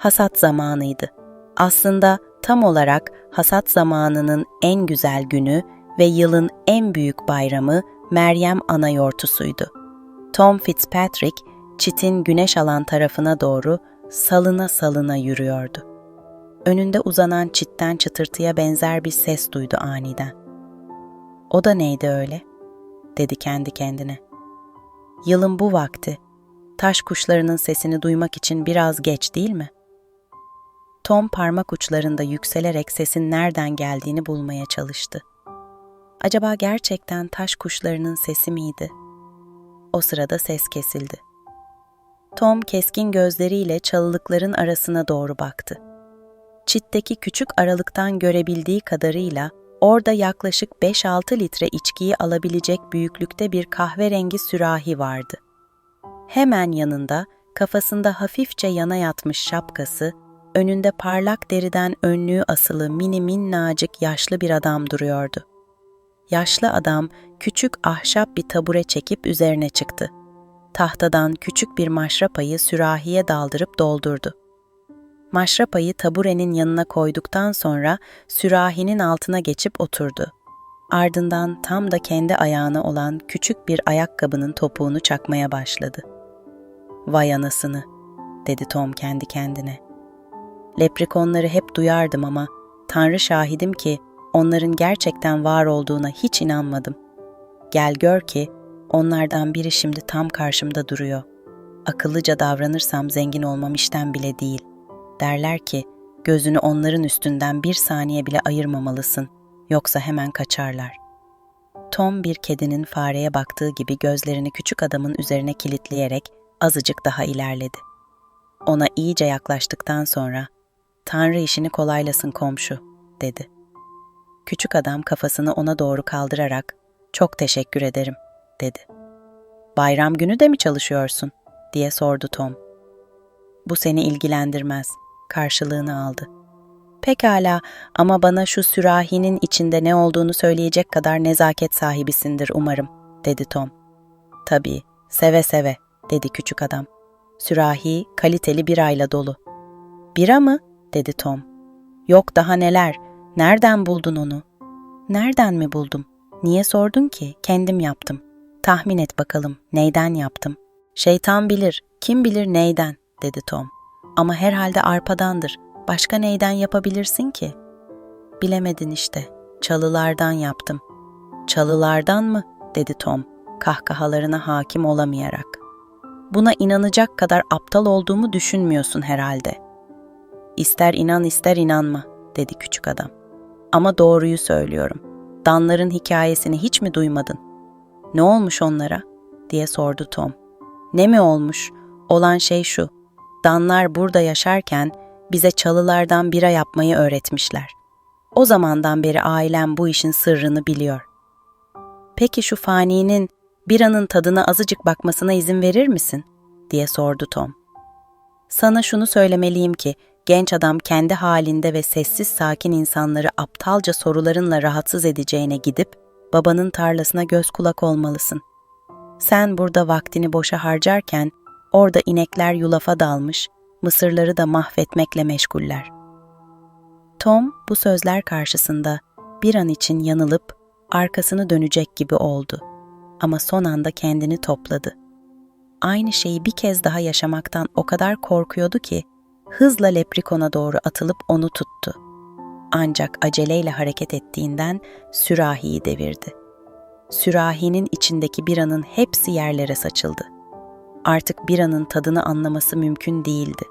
Hasat zamanıydı. Aslında tam olarak hasat zamanının en güzel günü ve yılın en büyük bayramı Meryem Anayortusuydu. Tom Fitzpatrick, çitin güneş alan tarafına doğru salına salına yürüyordu. Önünde uzanan çitten çıtırtıya benzer bir ses duydu aniden. "O da neydi öyle?" dedi kendi kendine. Yılın bu vakti, taş kuşlarının sesini duymak için biraz geç değil mi? Tom parmak uçlarında yükselerek sesin nereden geldiğini bulmaya çalıştı. Acaba gerçekten taş kuşlarının sesi miydi? O sırada ses kesildi. Tom keskin gözleriyle çalılıkların arasına doğru baktı. Çitteki küçük aralıktan görebildiği kadarıyla orada yaklaşık 5-6 litre içkiyi alabilecek büyüklükte bir kahverengi sürahi vardı. Hemen yanında kafasında hafifçe yana yatmış şapkası, önünde parlak deriden önlüğü asılı minnacık yaşlı bir adam duruyordu. Yaşlı adam küçük ahşap bir tabure çekip üzerine çıktı. Tahtadan küçük bir maşrapayı sürahiye daldırıp doldurdu. Maşrapayı taburenin yanına koyduktan sonra sürahinin altına geçip oturdu. Ardından tam da kendi ayağına olan küçük bir ayakkabının topuğunu çakmaya başladı. "Vay anasını," dedi Tom kendi kendine. "Leprekonları hep duyardım ama Tanrı şahidim ki onların gerçekten var olduğuna hiç inanmadım. Gel gör ki onlardan biri şimdi tam karşımda duruyor. Akıllıca davranırsam zengin olmam işten bile değil. Derler ki gözünü onların üstünden bir saniye bile ayırmamalısın, yoksa hemen kaçarlar." Tom bir kedinin fareye baktığı gibi gözlerini küçük adamın üzerine kilitleyerek azıcık daha ilerledi. Ona iyice yaklaştıktan sonra, "Tanrı işini kolaylasın komşu," dedi. Küçük adam kafasını ona doğru kaldırarak, "Çok teşekkür ederim," dedi. "Bayram günü de mi çalışıyorsun?" diye sordu Tom. "Bu seni ilgilendirmez," karşılığını aldı. "Pekala, ama bana şu sürahinin içinde ne olduğunu söyleyecek kadar nezaket sahibisindir umarım," dedi Tom. "Tabii, seve seve," dedi küçük adam. "Sürahi kaliteli birayla dolu." "Bira mı?" dedi Tom. "Yok daha neler, nereden buldun onu?" "Nereden mi buldum? Niye sordun ki? Kendim yaptım." "Tahmin et bakalım, neyden yaptım?" "Şeytan bilir, kim bilir neyden," dedi Tom. "Ama herhalde arpadandır. Başka neyden yapabilirsin ki?" "Bilemedin işte, çalılardan yaptım." "Çalılardan mı?" dedi Tom, kahkahalarına hakim olamayarak. "Buna inanacak kadar aptal olduğumu düşünmüyorsun herhalde." "İster inan ister inanma," dedi küçük adam. "Ama doğruyu söylüyorum. Danların hikayesini hiç mi duymadın?" "Ne olmuş onlara?" diye sordu Tom. "Ne mi olmuş? Olan şey şu. Danlar burada yaşarken bize çalılardan bira yapmayı öğretmişler. O zamandan beri ailem bu işin sırrını biliyor." "Peki şu faninin biranın tadına azıcık bakmasına izin verir misin?" diye sordu Tom. "Sana şunu söylemeliyim ki genç adam kendi halinde ve sessiz sakin insanları aptalca sorularınla rahatsız edeceğine gidip babanın tarlasına göz kulak olmalısın. Sen burada vaktini boşa harcarken orada inekler yulafa dalmış, mısırları da mahvetmekle meşguller." Tom bu sözler karşısında bir an için yanılıp arkasını dönecek gibi oldu. Ama son anda kendini topladı. Aynı şeyi bir kez daha yaşamaktan o kadar korkuyordu ki hızla leprikona doğru atılıp onu tuttu. Ancak aceleyle hareket ettiğinden sürahiyi devirdi. Sürahinin içindeki biranın hepsi yerlere saçıldı. Artık biranın tadını anlaması mümkün değildi.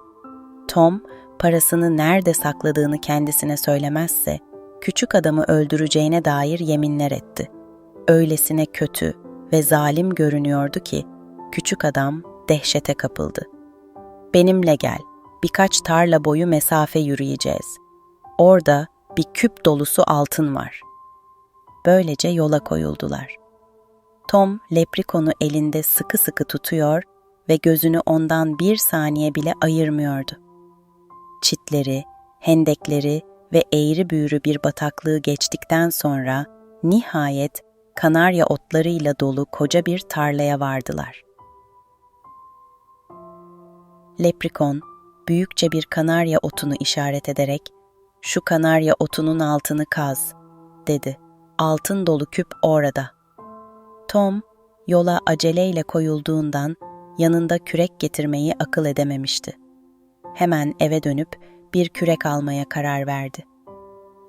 Tom, parasını nerede sakladığını kendisine söylemezse, küçük adamı öldüreceğine dair yeminler etti. Öylesine kötü ve zalim görünüyordu ki, küçük adam dehşete kapıldı. "Benimle gel, birkaç tarla boyu mesafe yürüyeceğiz. Orada bir küp dolusu altın var." Böylece yola koyuldular. Tom, leprikonu elinde sıkı sıkı tutuyor ve gözünü ondan bir saniye bile ayırmıyordu. Çitleri, hendekleri ve eğri büğrü bir bataklığı geçtikten sonra nihayet kanarya otlarıyla dolu koca bir tarlaya vardılar. Leprikon, büyükçe bir kanarya otunu işaret ederek "Şu kanarya otunun altını kaz," dedi. "Altın dolu küp orada." Tom, yola aceleyle koyulduğundan yanında kürek getirmeyi akıl edememişti. Hemen eve dönüp bir kürek almaya karar verdi.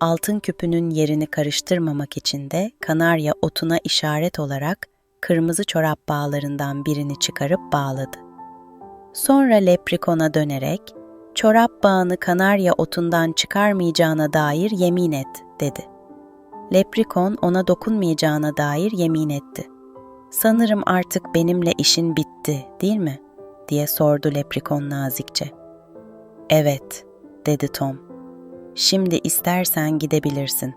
Altın küpünün yerini karıştırmamak için de kanarya otuna işaret olarak kırmızı çorap bağlarından birini çıkarıp bağladı. Sonra leprikona dönerek, "Çorap bağını kanarya otundan çıkarmayacağına dair yemin et," dedi. Leprikon ona dokunmayacağına dair yemin etti. "Sanırım artık benimle işin bitti, değil mi?" diye sordu leprikon nazikçe. "Evet," dedi Tom. "Şimdi istersen gidebilirsin.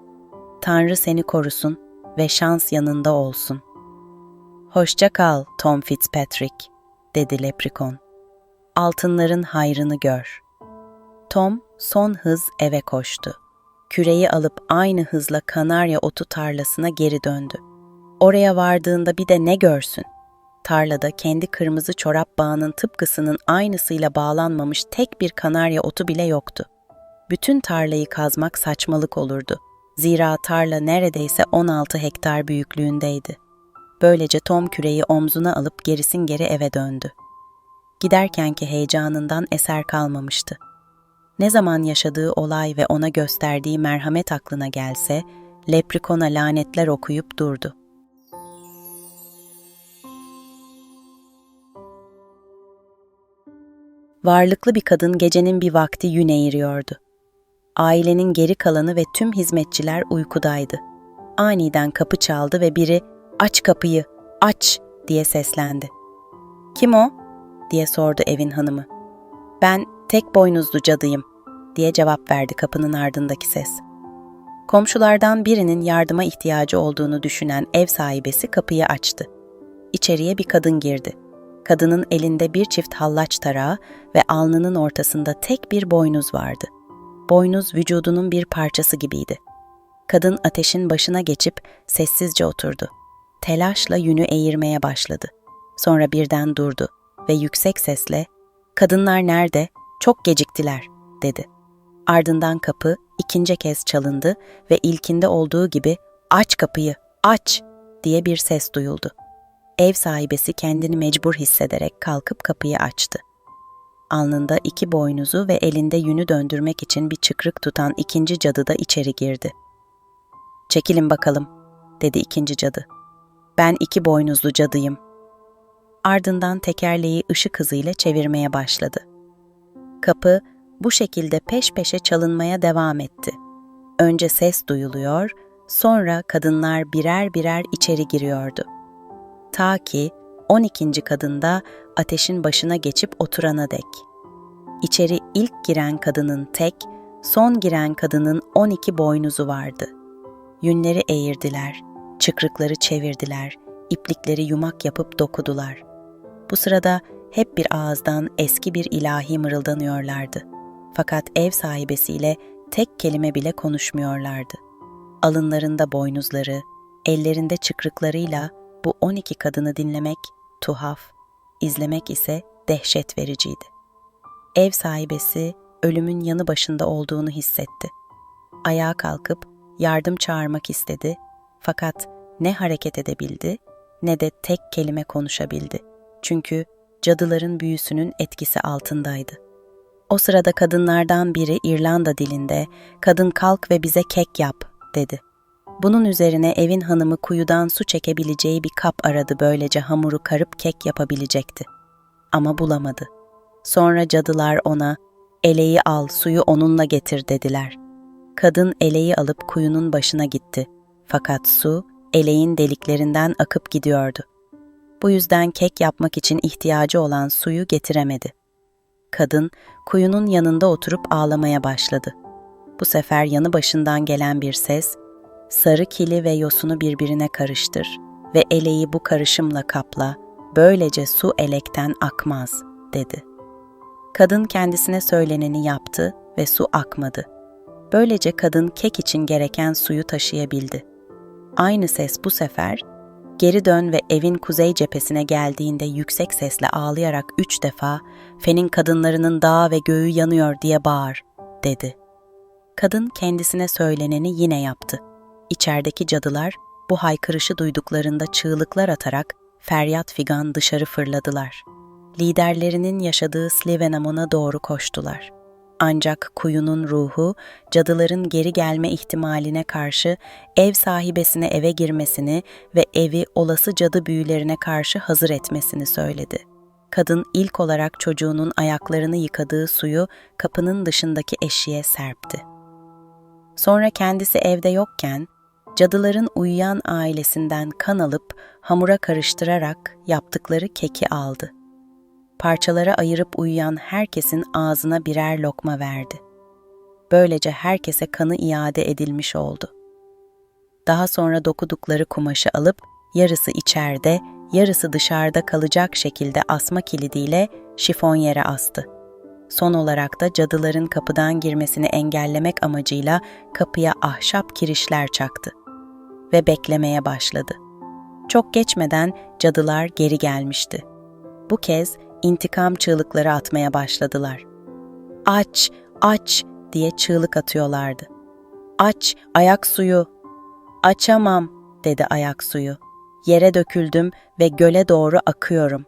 Tanrı seni korusun ve şans yanında olsun." "Hoşça kal, Tom Fitzpatrick," dedi leprikon. "Altınların hayrını gör." Tom son hız eve koştu. Küreği alıp aynı hızla kanarya otu tarlasına geri döndü. Oraya vardığında bir de ne görsün? Tarlada kendi kırmızı çorap bağının tıpkısının aynısıyla bağlanmamış tek bir kanarya otu bile yoktu. Bütün tarlayı kazmak saçmalık olurdu. Zira tarla neredeyse 16 hektar büyüklüğündeydi. Böylece Tom küreği omzuna alıp gerisin geri eve döndü. Giderkenki heyecanından eser kalmamıştı. Ne zaman yaşadığı olay ve ona gösterdiği merhamet aklına gelse, leprikona lanetler okuyup durdu. Varlıklı bir kadın gecenin bir vakti yün eğiriyordu. Ailenin geri kalanı ve tüm hizmetçiler uykudaydı. Aniden kapı çaldı ve biri "Aç kapıyı, aç!" diye seslendi. "Kim o?" diye sordu evin hanımı. "Ben tek boynuzlu cadıyım," diye cevap verdi kapının ardındaki ses. Komşulardan birinin yardıma ihtiyacı olduğunu düşünen ev sahibesi kapıyı açtı. İçeriye bir kadın girdi. Kadının elinde bir çift hallaç tarağı ve alnının ortasında tek bir boynuz vardı. Boynuz vücudunun bir parçası gibiydi. Kadın ateşin başına geçip sessizce oturdu. Telaşla yünü eğirmeye başladı. Sonra birden durdu ve yüksek sesle "Kadınlar nerede? Çok geciktiler," dedi. Ardından kapı ikinci kez çalındı ve ilkinde olduğu gibi "Aç kapıyı, aç!" diye bir ses duyuldu. Ev sahibesi kendini mecbur hissederek kalkıp kapıyı açtı. Alnında 2 boynuzu ve elinde yünü döndürmek için bir çıkrık tutan ikinci cadı da içeri girdi. "Çekilin bakalım," dedi ikinci cadı. "Ben 2 boynuzlu cadıyım." Ardından tekerleği ışık hızıyla çevirmeye başladı. Kapı bu şekilde peş peşe çalınmaya devam etti. Önce ses duyuluyor, sonra kadınlar birer birer içeri giriyordu. Ta ki 12. kadında ateşin başına geçip oturana dek. İçeri ilk giren kadının tek, son giren kadının 12 boynuzu vardı. Yünleri eğirdiler, çıkrıkları çevirdiler, iplikleri yumak yapıp dokudular. Bu sırada hep bir ağızdan eski bir ilahi mırıldanıyorlardı. Fakat ev sahibesiyle tek kelime bile konuşmuyorlardı. Alınlarında boynuzları, ellerinde çıkrıklarıyla bu 12 kadını dinlemek tuhaf, izlemek ise dehşet vericiydi. Ev sahibesi ölümün yanı başında olduğunu hissetti. Ayağa kalkıp yardım çağırmak istedi fakat ne hareket edebildi ne de tek kelime konuşabildi. Çünkü cadıların büyüsünün etkisi altındaydı. O sırada kadınlardan biri İrlanda dilinde "Kadın kalk ve bize kek yap," dedi. Bunun üzerine evin hanımı kuyudan su çekebileceği bir kap aradı, böylece hamuru karıp kek yapabilecekti. Ama bulamadı. Sonra cadılar ona "Eleği al, suyu onunla getir," dediler. Kadın eleği alıp kuyunun başına gitti. Fakat su eleğin deliklerinden akıp gidiyordu. Bu yüzden kek yapmak için ihtiyacı olan suyu getiremedi. Kadın kuyunun yanında oturup ağlamaya başladı. Bu sefer yanı başından gelen bir ses, "Sarı kili ve yosunu birbirine karıştır ve eleği bu karışımla kapla, böylece su elekten akmaz," dedi. Kadın kendisine söyleneni yaptı ve su akmadı. Böylece kadın kek için gereken suyu taşıyabildi. Aynı ses bu sefer, Geri dön ve evin kuzey cephesine geldiğinde yüksek sesle ağlayarak 3 defa "Fen'in kadınlarının dağı ve göğü yanıyor" diye bağır, dedi. Kadın kendisine söyleneni yine yaptı. İçerideki cadılar bu haykırışı duyduklarında çığlıklar atarak feryat figan dışarı fırladılar. Liderlerinin yaşadığı Slievenamon'a doğru koştular. Ancak kuyunun ruhu, cadıların geri gelme ihtimaline karşı ev sahibesine eve girmesini ve evi olası cadı büyülerine karşı hazır etmesini söyledi. Kadın ilk olarak çocuğunun ayaklarını yıkadığı suyu kapının dışındaki eşiğe serpti. Sonra kendisi evde yokken, cadıların uyuyan ailesinden kan alıp hamura karıştırarak yaptıkları keki aldı. Parçalara ayırıp uyuyan herkesin ağzına birer lokma verdi. Böylece herkese kanı iade edilmiş oldu. Daha sonra dokudukları kumaşı alıp yarısı içeride, yarısı dışarıda kalacak şekilde asma kilidiyle şifonyere astı. Son olarak da cadıların kapıdan girmesini engellemek amacıyla kapıya ahşap kirişler çaktı ve beklemeye başladı. Çok geçmeden cadılar geri gelmişti. Bu kez intikam çığlıkları atmaya başladılar. "Aç, aç!" diye çığlık atıyorlardı. "Aç, ayak suyu!" "Açamam!" dedi ayak suyu. "Yere döküldüm ve göle doğru akıyorum."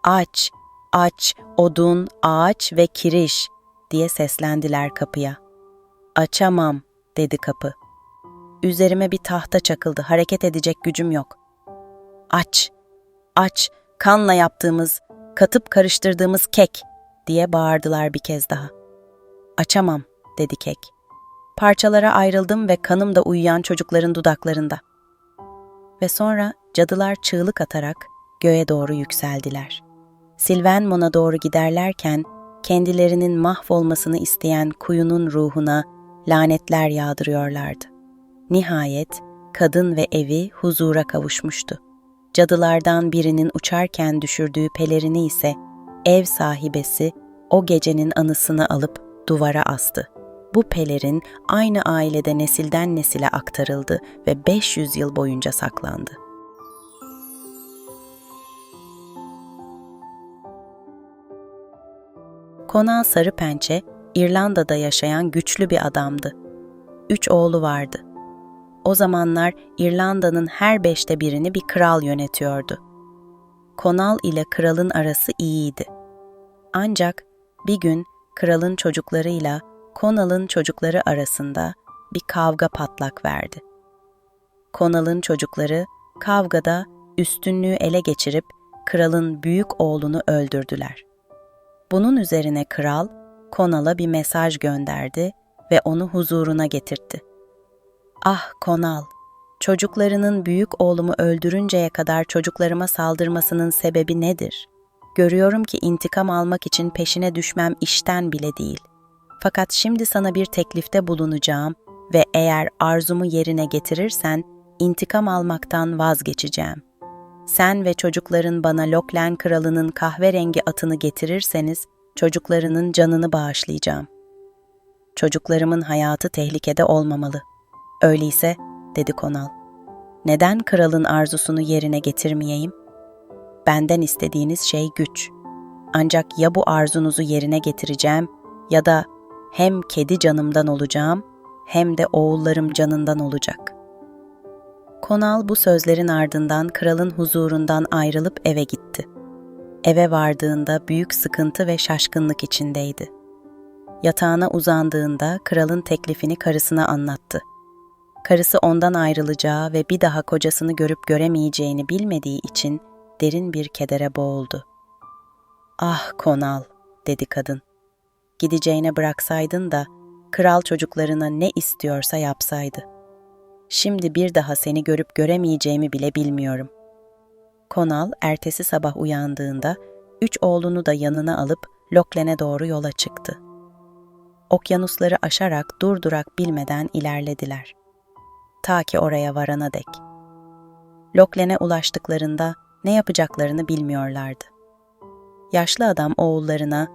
"Aç, aç, odun, ağaç ve kiriş!" diye seslendiler kapıya. "Açamam!" dedi kapı. "Üzerime bir tahta çakıldı, hareket edecek gücüm yok." "Aç, aç, kanla yaptığımız, katıp karıştırdığımız kek!" diye bağırdılar bir kez daha. "Açamam!" dedi kek. "Parçalara ayrıldım ve kanım da uyuyan çocukların dudaklarında." Ve sonra cadılar çığlık atarak göğe doğru yükseldiler. Silvenmon'a doğru giderlerken kendilerinin mahvolmasını isteyen kuyunun ruhuna lanetler yağdırıyorlardı. Nihayet kadın ve evi huzura kavuşmuştu. Cadılardan birinin uçarken düşürdüğü pelerini ise ev sahibesi o gecenin anısını alıp duvara astı. Bu pelerin aynı ailede nesilden nesile aktarıldı ve 500 yıl boyunca saklandı. Conal Sarıpençe, İrlanda'da yaşayan güçlü bir adamdı. 3 oğlu vardı. O zamanlar İrlanda'nın her 5'te birini bir kral yönetiyordu. Conal ile kralın arası iyiydi. Ancak bir gün kralın çocuklarıyla Conal'ın çocukları arasında bir kavga patlak verdi. Conal'ın çocukları kavgada üstünlüğü ele geçirip kralın büyük oğlunu öldürdüler. Bunun üzerine kral Conal'a bir mesaj gönderdi ve onu huzuruna getirtti. "Ah Conal, çocuklarının büyük oğlumu öldürünceye kadar çocuklarıma saldırmasının sebebi nedir? Görüyorum ki intikam almak için peşine düşmem işten bile değil. Fakat şimdi sana bir teklifte bulunacağım ve eğer arzumu yerine getirirsen intikam almaktan vazgeçeceğim. Sen ve çocukların bana Lochlann kralının kahverengi atını getirirseniz çocuklarının canını bağışlayacağım. Çocuklarımın hayatı tehlikede olmamalı. Öyleyse, dedi Conal, neden kralın arzusunu yerine getirmeyeyim? Benden istediğiniz şey güç. Ancak ya bu arzunuzu yerine getireceğim ya da hem kedi canımdan olacağım hem de oğullarım canından olacak. Conal bu sözlerin ardından kralın huzurundan ayrılıp eve gitti. Eve vardığında büyük sıkıntı ve şaşkınlık içindeydi. Yatağına uzandığında kralın teklifini karısına anlattı. Karısı ondan ayrılacağı ve bir daha kocasını görüp göremeyeceğini bilmediği için derin bir kedere boğuldu. "Ah Conal," dedi kadın. "Gideceğine bıraksaydın da kral çocuklarına ne istiyorsa yapsaydı. Şimdi bir daha seni görüp göremeyeceğimi bile bilmiyorum." Conal ertesi sabah uyandığında 3 oğlunu da yanına alıp Lochlann'e doğru yola çıktı. Okyanusları aşarak durdurak bilmeden ilerlediler. Ta ki oraya varana dek. Lochlann'e ulaştıklarında ne yapacaklarını bilmiyorlardı. Yaşlı adam oğullarına,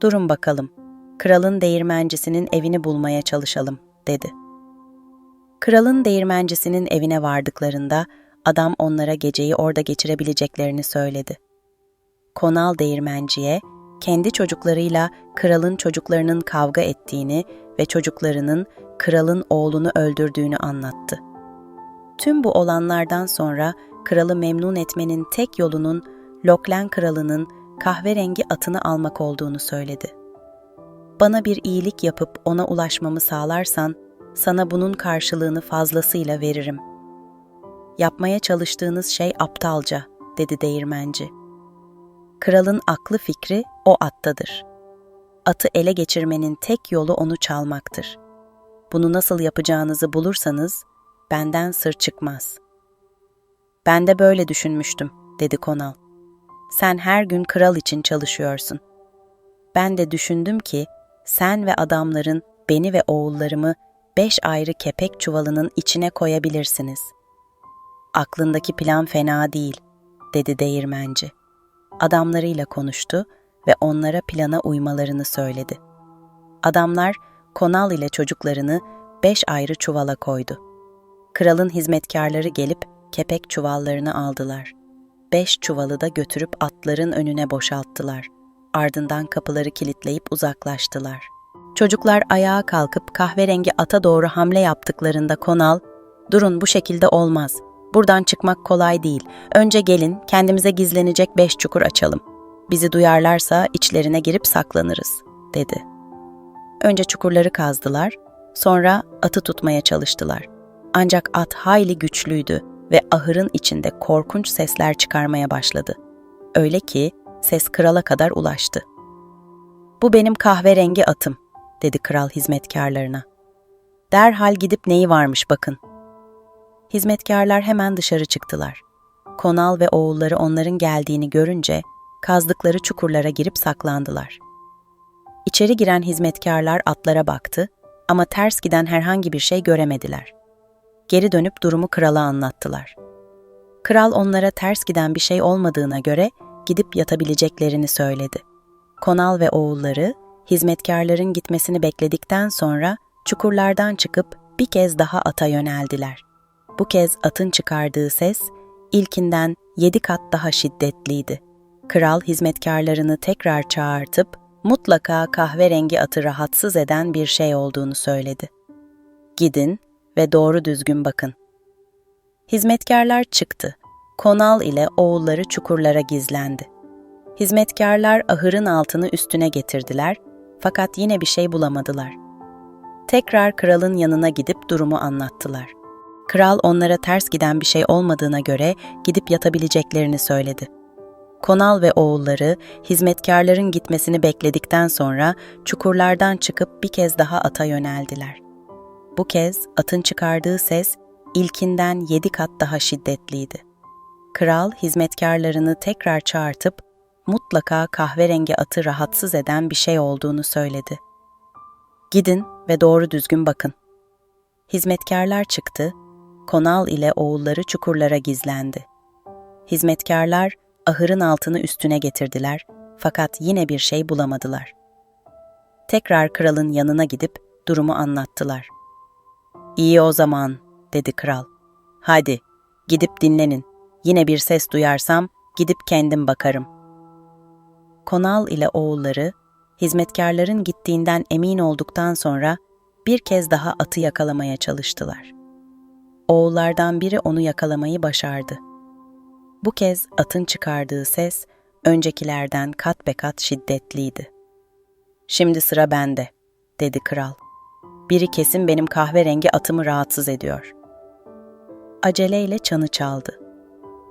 "Durun bakalım, kralın değirmencisinin evini bulmaya çalışalım," dedi. Kralın değirmencisinin evine vardıklarında adam onlara geceyi orada geçirebileceklerini söyledi. Konal değirmenciye, kendi çocuklarıyla kralın çocuklarının kavga ettiğini ve çocuklarının kralın oğlunu öldürdüğünü anlattı. Tüm bu olanlardan sonra kralı memnun etmenin tek yolunun Loklen kralının kahverengi atını almak olduğunu söyledi. Bana bir iyilik yapıp ona ulaşmamı sağlarsan, sana bunun karşılığını fazlasıyla veririm. Yapmaya çalıştığınız şey aptalca, dedi değirmenci. Kralın aklı fikri o attadır. Atı ele geçirmenin tek yolu onu çalmaktır. Bunu nasıl yapacağınızı bulursanız, benden sır çıkmaz. Ben de böyle düşünmüştüm, dedi Konal. Sen her gün kral için çalışıyorsun. Ben de düşündüm ki, sen ve adamların beni ve oğullarımı 5 ayrı kepek çuvalının içine koyabilirsiniz. Aklındaki plan fena değil, dedi değirmenci. Adamlarıyla konuştu ve onlara plana uymalarını söyledi. Adamlar Konal ile çocuklarını 5 ayrı çuvala koydu. Kralın hizmetkarları gelip kepek çuvallarını aldılar. 5 çuvalı da götürüp atların önüne boşalttılar. Ardından kapıları kilitleyip uzaklaştılar. Çocuklar ayağa kalkıp kahverengi ata doğru hamle yaptıklarında Konal, "Durun, bu şekilde olmaz. Buradan çıkmak kolay değil. Önce gelin, kendimize gizlenecek 5 çukur açalım. Bizi duyarlarsa içlerine girip saklanırız," dedi. Önce çukurları kazdılar, sonra atı tutmaya çalıştılar. Ancak at hayli güçlüydü ve ahırın içinde korkunç sesler çıkarmaya başladı. Öyle ki ses krala kadar ulaştı. "Bu benim kahverengi atım," dedi kral hizmetkarlarına. "Derhal gidip neyi varmış bakın." Hizmetkarlar hemen dışarı çıktılar. Konal ve oğulları onların geldiğini görünce kazdıkları çukurlara girip saklandılar. İçeri giren hizmetkarlar atlara baktı ama ters giden herhangi bir şey göremediler. Geri dönüp durumu krala anlattılar. Kral onlara ters giden bir şey olmadığına göre gidip yatabileceklerini söyledi. Konal ve oğulları hizmetkarların gitmesini bekledikten sonra çukurlardan çıkıp bir kez daha ata yöneldiler. Bu kez atın çıkardığı ses ilkinden 7 kat daha şiddetliydi. Kral hizmetkarlarını tekrar çağırtıp mutlaka kahverengi atı rahatsız eden bir şey olduğunu söyledi. "Gidin ve doğru düzgün bakın." Hizmetkarlar çıktı. Konal ile oğulları çukurlara gizlendi. Hizmetkarlar ahırın altını üstüne getirdiler fakat yine bir şey bulamadılar. Tekrar kralın yanına gidip durumu anlattılar. Kral onlara ters giden bir şey olmadığına göre gidip yatabileceklerini söyledi. Konal ve oğulları hizmetkarların gitmesini bekledikten sonra çukurlardan çıkıp bir kez daha ata yöneldiler. Bu kez atın çıkardığı ses ilkinden 7 kat daha şiddetliydi. Kral hizmetkarlarını tekrar çağırtıp mutlaka kahverengi atı rahatsız eden bir şey olduğunu söyledi. "Gidin ve doğru düzgün bakın." Hizmetkarlar çıktı, Konal ile oğulları çukurlara gizlendi. Hizmetkarlar ahırın altını üstüne getirdiler fakat yine bir şey bulamadılar. Tekrar kralın yanına gidip durumu anlattılar. "İyi o zaman," dedi kral. "Hadi, gidip dinlenin. Yine bir ses duyarsam gidip kendim bakarım." Konal ile oğulları hizmetkarların gittiğinden emin olduktan sonra bir kez daha atı yakalamaya çalıştılar. Oğullardan biri onu yakalamayı başardı. Bu kez atın çıkardığı ses öncekilerden kat be kat şiddetliydi. "Şimdi sıra bende," dedi kral. "Biri kesin benim kahverengi atımı rahatsız ediyor." Aceleyle çanı çaldı.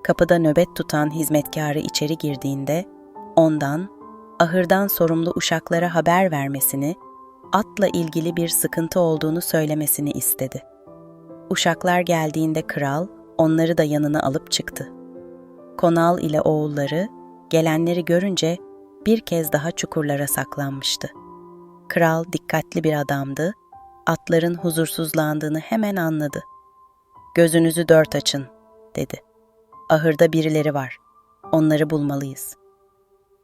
Kapıda nöbet tutan hizmetkarı içeri girdiğinde ondan, ahırdan sorumlu uşaklara haber vermesini, atla ilgili bir sıkıntı olduğunu söylemesini istedi. Uşaklar geldiğinde kral onları da yanına alıp çıktı. Konal ile oğulları gelenleri görünce bir kez daha çukurlara saklanmıştı. Kral dikkatli bir adamdı, atların huzursuzlandığını hemen anladı. "Gözünüzü dört açın," dedi. "Ahırda birileri var. Onları bulmalıyız."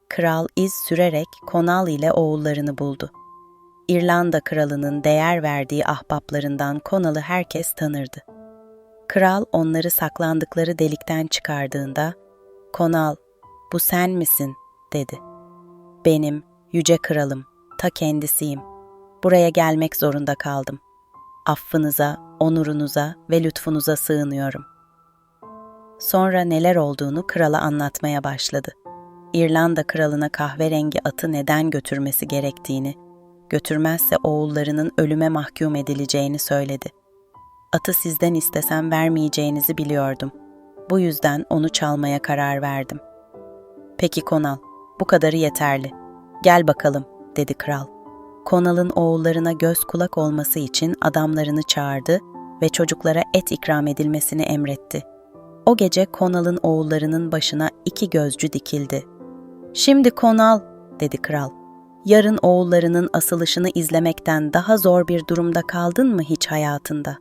Kral iz sürerek Konal ile oğullarını buldu. İrlanda kralının değer verdiği ahbaplarından Konal'ı herkes tanırdı. Kral onları saklandıkları delikten çıkardığında, "Konal, bu sen misin?" dedi. "Benim, yüce kralım, ta kendisiyim. Buraya gelmek zorunda kaldım. Affınıza, onurunuza ve lütfunuza sığınıyorum." Sonra neler olduğunu krala anlatmaya başladı. İrlanda kralına kahverengi atı neden götürmesi gerektiğini, götürmezse oğullarının ölüme mahkum edileceğini söyledi. "Atı sizden istesem vermeyeceğinizi biliyordum. Bu yüzden onu çalmaya karar verdim." "Peki Konal, bu kadarı yeterli. Gel bakalım," dedi kral. Konal'ın oğullarına göz kulak olması için adamlarını çağırdı ve çocuklara et ikram edilmesini emretti. O gece Konal'ın oğullarının başına 2 gözcü dikildi. "Şimdi Konal," dedi kral, "yarın oğullarının asılışını izlemekten daha zor bir durumda kaldın mı hiç hayatında?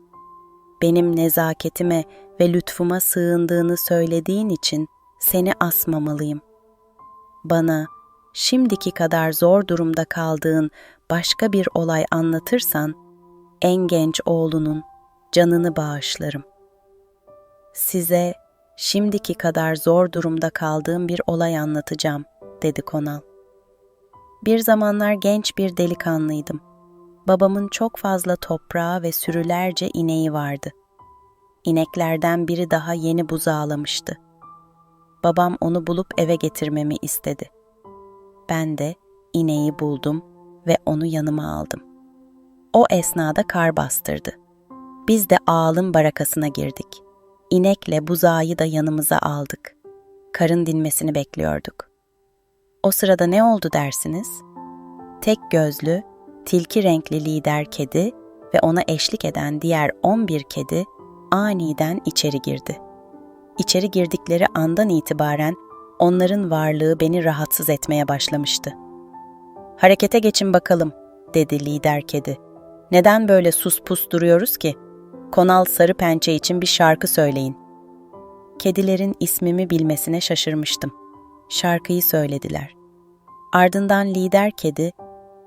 Benim nezaketime ve lütfuma sığındığını söylediğin için seni asmamalıyım. Bana şimdiki kadar zor durumda kaldığın başka bir olay anlatırsan, en genç oğlunun canını bağışlarım." "Size şimdiki kadar zor durumda kaldığım bir olay anlatacağım," dedi Konal. "Bir zamanlar genç bir delikanlıydım. Babamın çok fazla toprağı ve sürülerce ineği vardı. İneklerden biri daha yeni buzağlamıştı. Babam onu bulup eve getirmemi istedi. Ben de ineği buldum ve onu yanıma aldım. O esnada kar bastırdı. Biz de ağalın barakasına girdik. İnekle buzağı da yanımıza aldık. Karın dinmesini bekliyorduk. O sırada ne oldu dersiniz? Tek gözlü, tilki renkli lider kedi ve ona eşlik eden diğer 11 kedi aniden içeri girdi. İçeri girdikleri andan itibaren onların varlığı beni rahatsız etmeye başlamıştı. "Harekete geçin bakalım," dedi lider kedi. "Neden böyle sus pus duruyoruz ki? Konal Sarıpençe için bir şarkı söyleyin." Kedilerin ismimi bilmesine şaşırmıştım. Şarkıyı söylediler. Ardından lider kedi,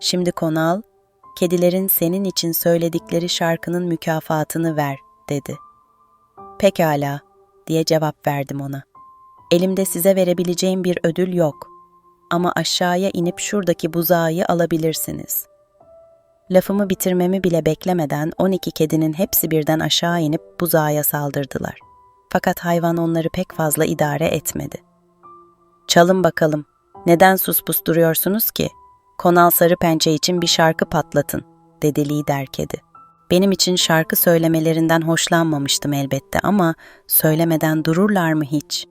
"Şimdi Konal, kedilerin senin için söyledikleri şarkının mükafatını ver," dedi. "Pekala," diye cevap verdim ona. "Elimde size verebileceğim bir ödül yok. Ama aşağıya inip şuradaki buzağı alabilirsiniz." Lafımı bitirmemi bile beklemeden 12 kedinin hepsi birden aşağı inip buzağa saldırdılar. Fakat hayvan onları pek fazla idare etmedi. "Çalın bakalım. Neden sus pus duruyorsunuz ki? Konal Sarıpençe için bir şarkı patlatın," dedi lider kedi. Benim için şarkı söylemelerinden hoşlanmamıştım elbette ama söylemeden dururlar mı hiç?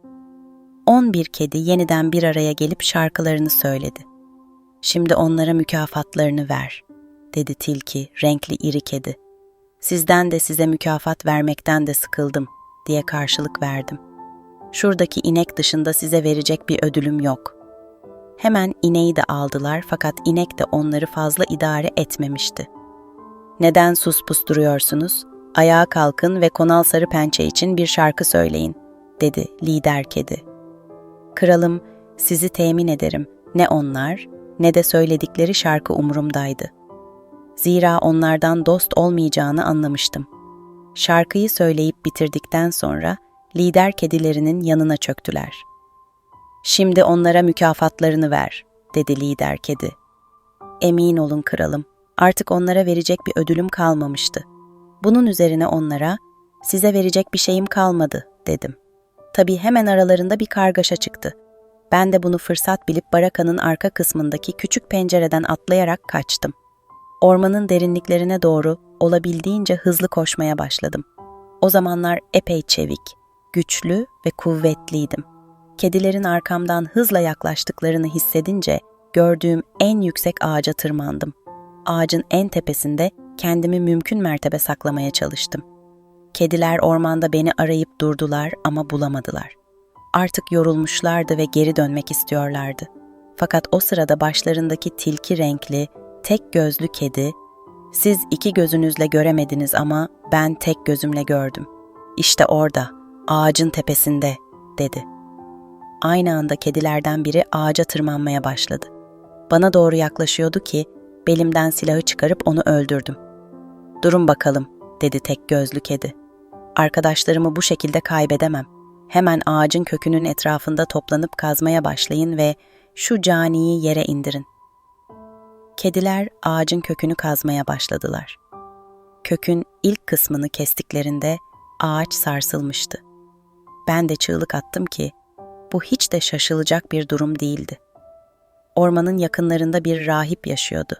11 kedi yeniden bir araya gelip şarkılarını söyledi. "Şimdi onlara mükafatlarını ver," dedi tilki, renkli iri kedi. "Sizden de size mükafat vermekten de sıkıldım," diye karşılık verdim. "Şuradaki inek dışında size verecek bir ödülüm yok." Hemen ineği de aldılar fakat inek de onları fazla idare etmemişti. "Neden sus pus duruyorsunuz? Ayağa kalkın ve Konal Sarıpençe için bir şarkı söyleyin," dedi lider kedi. "Kralım, sizi temin ederim, ne onlar ne de söyledikleri şarkı umurumdaydı. Zira onlardan dost olmayacağını anlamıştım." Şarkıyı söyleyip bitirdikten sonra lider kedilerinin yanına çöktüler. "Şimdi onlara mükafatlarını ver," dedi lider kedi. "Emin olun kralım, artık onlara verecek bir ödülüm kalmamıştı. Bunun üzerine onlara, size verecek bir şeyim kalmadı, dedim. Tabii hemen aralarında bir kargaşa çıktı. Ben de bunu fırsat bilip barakanın arka kısmındaki küçük pencereden atlayarak kaçtım. Ormanın derinliklerine doğru olabildiğince hızlı koşmaya başladım. O zamanlar epey çevik, güçlü ve kuvvetliydim. Kedilerin arkamdan hızla yaklaştıklarını hissedince gördüğüm en yüksek ağaca tırmandım. Ağacın en tepesinde kendimi mümkün mertebe saklamaya çalıştım. Kediler ormanda beni arayıp durdular ama bulamadılar. Artık yorulmuşlardı ve geri dönmek istiyorlardı. Fakat o sırada başlarındaki tilki renkli, tek gözlü kedi, "Siz 2 gözünüzle göremediniz ama ben tek gözümle gördüm. İşte orada, ağacın tepesinde," dedi. Aynı anda kedilerden biri ağaca tırmanmaya başladı. Bana doğru yaklaşıyordu ki belimden silahı çıkarıp onu öldürdüm. "Durun bakalım," dedi tek gözlü kedi. Arkadaşlarımı bu şekilde kaybedemem. Hemen ağacın kökünün etrafında toplanıp kazmaya başlayın ve şu caniyi yere indirin. Kediler ağacın kökünü kazmaya başladılar. Kökün ilk kısmını kestiklerinde ağaç sarsılmıştı. Ben de çığlık attım ki bu hiç de şaşılacak bir durum değildi. Ormanın yakınlarında bir rahip yaşıyordu.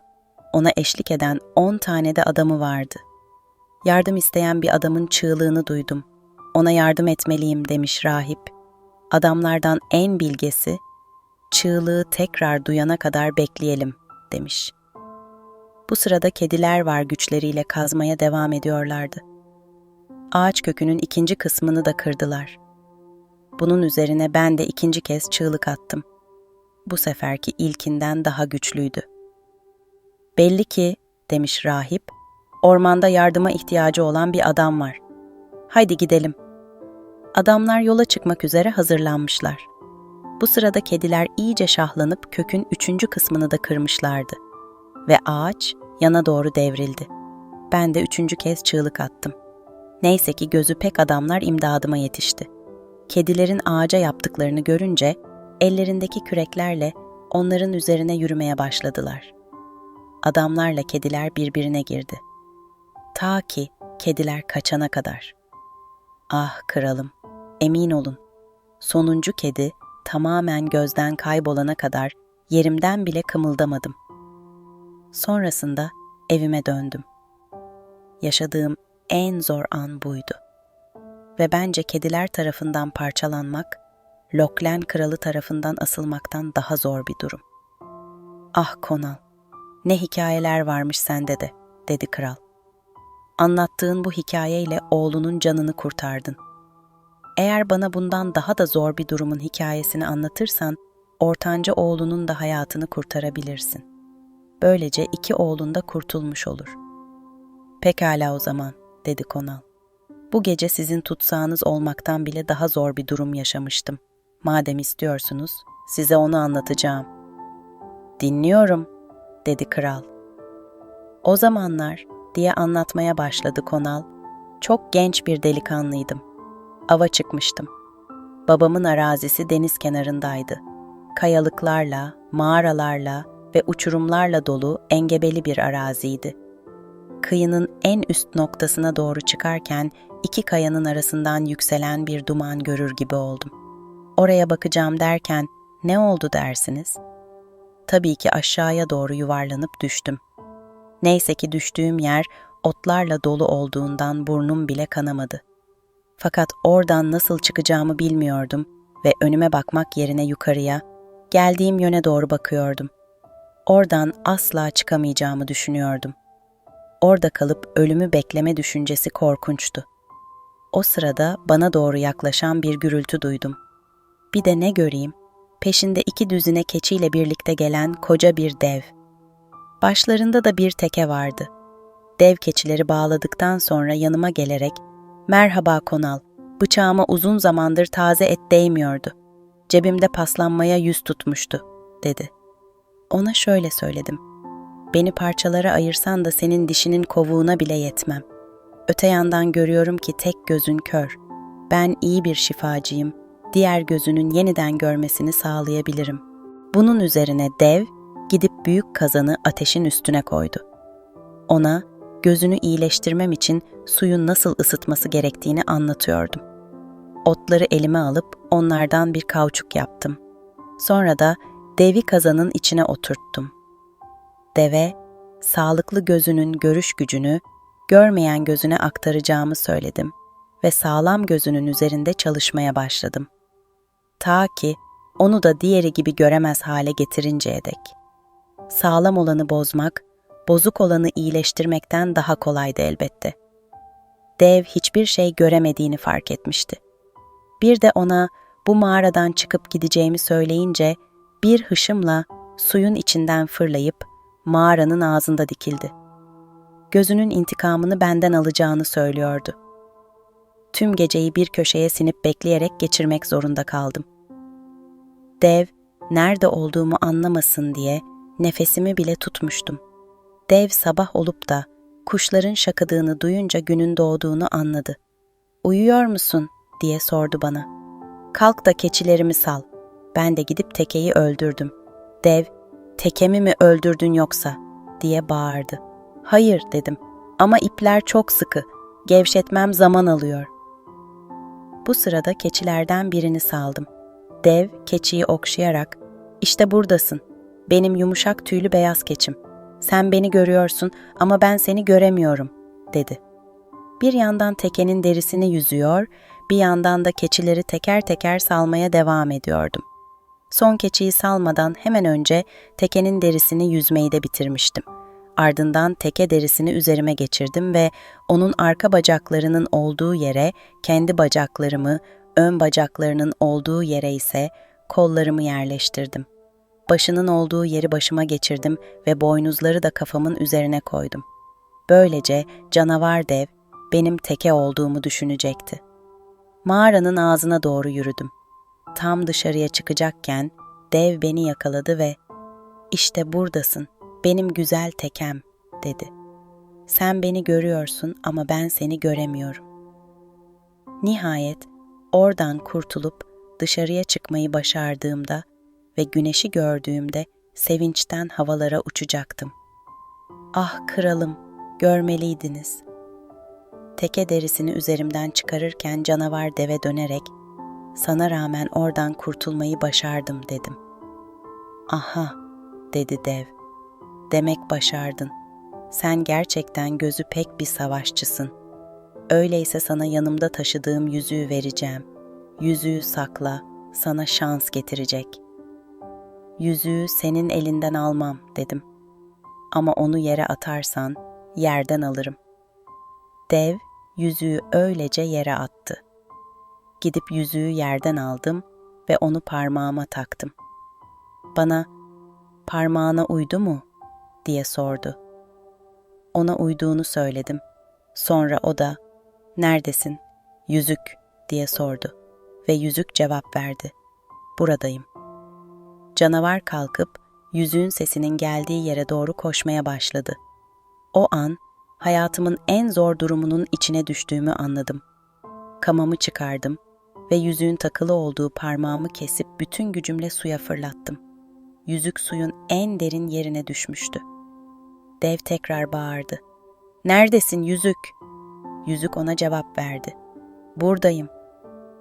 Ona eşlik eden 10 tane de adamı vardı. Yardım isteyen bir adamın çığlığını duydum. Ona yardım etmeliyim demiş rahip. Adamlardan en bilgesi, çığlığı tekrar duyana kadar bekleyelim demiş. Bu sırada kediler var güçleriyle kazmaya devam ediyorlardı. Ağaç kökünün ikinci kısmını da kırdılar. Bunun üzerine ben de ikinci kez çığlık attım. Bu seferki ilkinden daha güçlüydü. Belli ki, demiş rahip, ormanda yardıma ihtiyacı olan bir adam var. Haydi gidelim. Adamlar yola çıkmak üzere hazırlanmışlar. Bu sırada kediler iyice şahlanıp kökün üçüncü kısmını da kırmışlardı. Ve ağaç yana doğru devrildi. Ben de üçüncü kez çığlık attım. Neyse ki gözü pek adamlar imdadıma yetişti. Kedilerin ağaca yaptıklarını görünce ellerindeki küreklerle onların üzerine yürümeye başladılar. Adamlarla kediler birbirine girdi. Ta ki kediler kaçana kadar. Ah kralım, emin olun, sonuncu kedi tamamen gözden kaybolana kadar yerimden bile kımıldamadım. Sonrasında evime döndüm. Yaşadığım en zor an buydu. Ve bence kediler tarafından parçalanmak, Loklen kralı tarafından asılmaktan daha zor bir durum. Ah Konal, ne hikayeler varmış sende de, dedi kral. Anlattığın bu hikayeyle oğlunun canını kurtardın. Eğer bana bundan daha da zor bir durumun hikayesini anlatırsan, ortanca oğlunun da hayatını kurtarabilirsin. Böylece iki oğlun da kurtulmuş olur. Pekala o zaman, dedi Konal. Bu gece sizin tutsağınız olmaktan bile daha zor bir durum yaşamıştım. Madem istiyorsunuz, size onu anlatacağım. Dinliyorum, dedi kral. O zamanlar, diye anlatmaya başladı Konal, çok genç bir delikanlıydım. Ava çıkmıştım. Babamın arazisi deniz kenarındaydı. Kayalıklarla, mağaralarla ve uçurumlarla dolu engebeli bir araziydi. Kıyının en üst noktasına doğru çıkarken iki kayanın arasından yükselen bir duman görür gibi oldum. Oraya bakacağım derken ne oldu dersiniz? Tabii ki aşağıya doğru yuvarlanıp düştüm. Neyse ki düştüğüm yer otlarla dolu olduğundan burnum bile kanamadı. Fakat oradan nasıl çıkacağımı bilmiyordum ve önüme bakmak yerine yukarıya, geldiğim yöne doğru bakıyordum. Oradan asla çıkamayacağımı düşünüyordum. Orada kalıp ölümü bekleme düşüncesi korkunçtu. O sırada bana doğru yaklaşan bir gürültü duydum. Bir de ne göreyim? Peşinde 2 düzine keçiyle birlikte gelen koca bir dev. Başlarında da bir teke vardı. Dev keçileri bağladıktan sonra yanıma gelerek, "Merhaba Konal, bıçağıma uzun zamandır taze et değmiyordu. Cebimde paslanmaya yüz tutmuştu," dedi. Ona şöyle söyledim. "Beni parçalara ayırsan da senin dişinin kovuğuna bile yetmem. Öte yandan görüyorum ki tek gözün kör. Ben iyi bir şifacıyım. Diğer gözünün yeniden görmesini sağlayabilirim." Bunun üzerine dev gidip büyük kazanı ateşin üstüne koydu. Ona gözünü iyileştirmem için suyu nasıl ısıtması gerektiğini anlatıyordum. Otları elime alıp onlardan bir kauçuk yaptım. Sonra da devi kazanın içine oturttum. Deve, sağlıklı gözünün görüş gücünü görmeyen gözüne aktaracağımı söyledim ve sağlam gözünün üzerinde çalışmaya başladım. Ta ki onu da diğeri gibi göremez hale getirinceye dek. Sağlam olanı bozmak, bozuk olanı iyileştirmekten daha kolaydı elbette. Dev hiçbir şey göremediğini fark etmişti. Bir de ona bu mağaradan çıkıp gideceğimi söyleyince bir hışımla suyun içinden fırlayıp mağaranın ağzında dikildi. Gözünün intikamını benden alacağını söylüyordu. Tüm geceyi bir köşeye sinip bekleyerek geçirmek zorunda kaldım. Dev, nerede olduğumu anlamasın diye nefesimi bile tutmuştum. Dev sabah olup da kuşların şakıdığını duyunca günün doğduğunu anladı. uyuyor musun?" diye sordu bana. "Kalk da keçilerimi sal." Ben de gidip tekeyi öldürdüm. Dev, "Tekemi mi öldürdün yoksa?" diye bağırdı. "Hayır," dedim. "Ama ipler çok sıkı. Gevşetmem zaman alıyor." Bu sırada keçilerden birini saldım. Dev, keçiyi okşayarak, "İşte buradasın. Benim yumuşak tüylü beyaz keçim. Sen beni görüyorsun ama ben seni göremiyorum," dedi. Bir yandan tekenin derisini yüzüyor, bir yandan da keçileri teker teker salmaya devam ediyordum. Son keçiyi salmadan hemen önce tekenin derisini yüzmeyi de bitirmiştim. Ardından teke derisini üzerime geçirdim ve onun arka bacaklarının olduğu yere kendi bacaklarımı, ön bacaklarının olduğu yere ise kollarımı yerleştirdim. Başının olduğu yeri başıma geçirdim ve boynuzları da kafamın üzerine koydum. Böylece canavar dev benim teke olduğumu düşünecekti. Mağaranın ağzına doğru yürüdüm. Tam dışarıya çıkacakken dev beni yakaladı ve "İşte buradasın, benim güzel tekem," dedi. "Sen beni görüyorsun ama ben seni göremiyorum." Nihayet oradan kurtulup dışarıya çıkmayı başardığımda ve güneşi gördüğümde sevinçten havalara uçacaktım. "Ah kralım, görmeliydiniz." Teke derisini üzerimden çıkarırken canavar deve dönerek, "Sana rağmen oradan kurtulmayı başardım," dedim. "Aha," dedi dev. "Demek başardın. Sen gerçekten gözü pek bir savaşçısın. Öyleyse sana yanımda taşıdığım yüzüğü vereceğim. Yüzüğü sakla, sana şans getirecek." "Yüzüğü senin elinden almam," dedim. "Ama onu yere atarsan yerden alırım." Dev yüzüğü öylece yere attı. Gidip yüzüğü yerden aldım ve onu parmağıma taktım. Bana, "Parmağına uydu mu?" diye sordu. Ona uyduğunu söyledim. Sonra o da, "Neredesin? Yüzük," diye sordu ve yüzük cevap verdi. "Buradayım." Canavar kalkıp yüzüğün sesinin geldiği yere doğru koşmaya başladı. O an hayatımın en zor durumunun içine düştüğümü anladım. Kamamı çıkardım ve yüzüğün takılı olduğu parmağımı kesip bütün gücümle suya fırlattım. Yüzük suyun en derin yerine düşmüştü. Dev tekrar bağırdı. "Neredesin yüzük?" Yüzük ona cevap verdi. "Buradayım."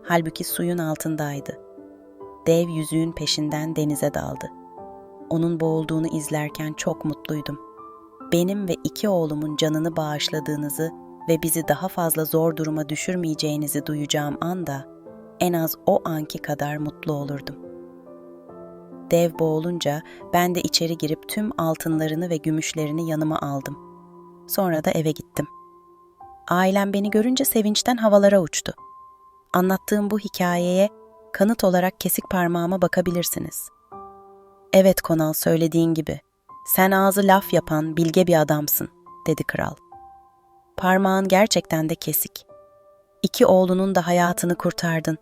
Halbuki suyun altındaydı. Dev yüzüğün peşinden denize daldı. Onun boğulduğunu izlerken çok mutluydum. Benim ve 2 oğlumun canını bağışladığınızı ve bizi daha fazla zor duruma düşürmeyeceğinizi duyacağım anda en az o anki kadar mutlu olurdum. Dev boğulunca ben de içeri girip tüm altınlarını ve gümüşlerini yanıma aldım. Sonra da eve gittim. Ailem beni görünce sevinçten havalara uçtu. Anlattığım bu hikayeye kanıt olarak kesik parmağıma bakabilirsiniz. "Evet Konal, söylediğin gibi. Sen ağzı laf yapan bilge bir adamsın," dedi kral. "Parmağın gerçekten de kesik. 2 oğlunun da hayatını kurtardın.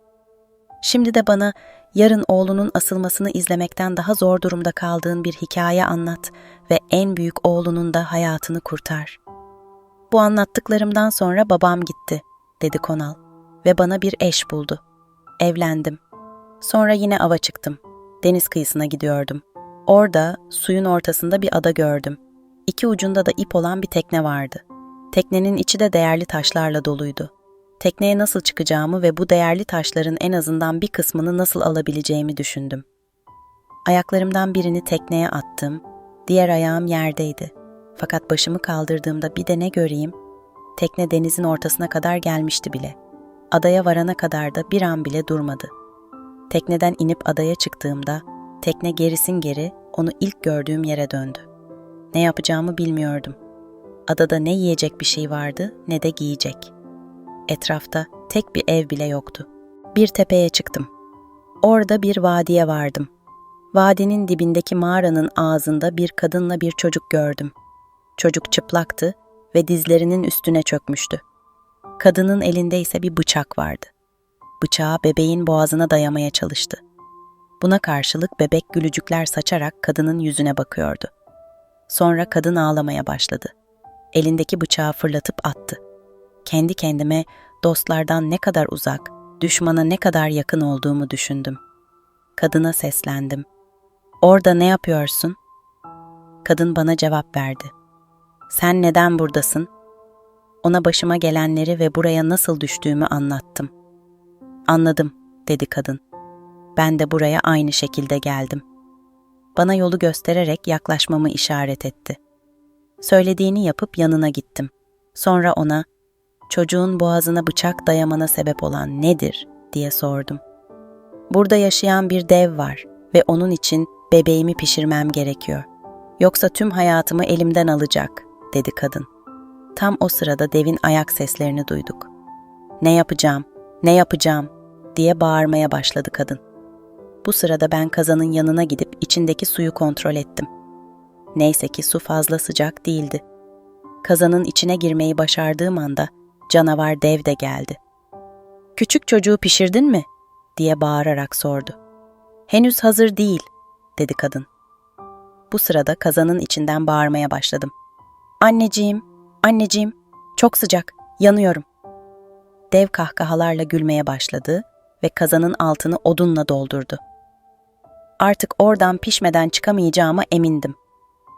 Şimdi de bana yarın oğlunun asılmasını izlemekten daha zor durumda kaldığın bir hikaye anlat ve en büyük oğlunun da hayatını kurtar." "Bu anlattıklarımdan sonra babam gitti," dedi Konal ve bana bir eş buldu. Evlendim. Sonra yine ava çıktım. Deniz kıyısına gidiyordum. Orada suyun ortasında bir ada gördüm. 2 ucunda da ip olan bir tekne vardı. Teknenin içi de değerli taşlarla doluydu. Tekneye nasıl çıkacağımı ve bu değerli taşların en azından bir kısmını nasıl alabileceğimi düşündüm. Ayaklarımdan birini tekneye attım, diğer ayağım yerdeydi. Fakat başımı kaldırdığımda bir de ne göreyim? Tekne denizin ortasına kadar gelmişti bile. Adaya varana kadar da bir an bile durmadı. Tekneden inip adaya çıktığımda tekne gerisin geri onu ilk gördüğüm yere döndü. Ne yapacağımı bilmiyordum. Adada ne yiyecek bir şey vardı ne de giyecek. Etrafta tek bir ev bile yoktu. Bir tepeye çıktım. Orada bir vadiye vardım. Vadinin dibindeki mağaranın ağzında bir kadınla bir çocuk gördüm. Çocuk çıplaktı ve dizlerinin üstüne çökmüştü. Kadının elinde ise bir bıçak vardı. Bıçağı bebeğin boğazına dayamaya çalıştı. Buna karşılık bebek gülücükler saçarak kadının yüzüne bakıyordu. Sonra kadın ağlamaya başladı. Elindeki bıçağı fırlatıp attı. Kendi kendime dostlardan ne kadar uzak, düşmana ne kadar yakın olduğumu düşündüm. Kadına seslendim. "Orada ne yapıyorsun?" Kadın bana cevap verdi. "Sen neden buradasın?" Ona başıma gelenleri ve buraya nasıl düştüğümü anlattım. "Anladım," dedi kadın. "Ben de buraya aynı şekilde geldim." Bana yolu göstererek yaklaşmamı işaret etti. Söylediğini yapıp yanına gittim. Sonra ona, "Çocuğun boğazına bıçak dayamana sebep olan nedir?" diye sordum. "Burada yaşayan bir dev var ve onun için bebeğimi pişirmem gerekiyor. Yoksa tüm hayatımı elimden alacak," dedi kadın. Tam o sırada devin ayak seslerini duyduk. "Ne yapacağım, ne yapacağım?" diye bağırmaya başladı kadın. Bu sırada ben kazanın yanına gidip içindeki suyu kontrol ettim. Neyse ki su fazla sıcak değildi. Kazanın içine girmeyi başardığım anda canavar dev de geldi. "Küçük çocuğu pişirdin mi?" diye bağırarak sordu. "Henüz hazır değil," dedi kadın. Bu sırada kazanın içinden bağırmaya başladım. "Anneciğim, anneciğim, çok sıcak, yanıyorum." Dev kahkahalarla gülmeye başladı ve kazanın altını odunla doldurdu. Artık oradan pişmeden çıkamayacağıma emindim.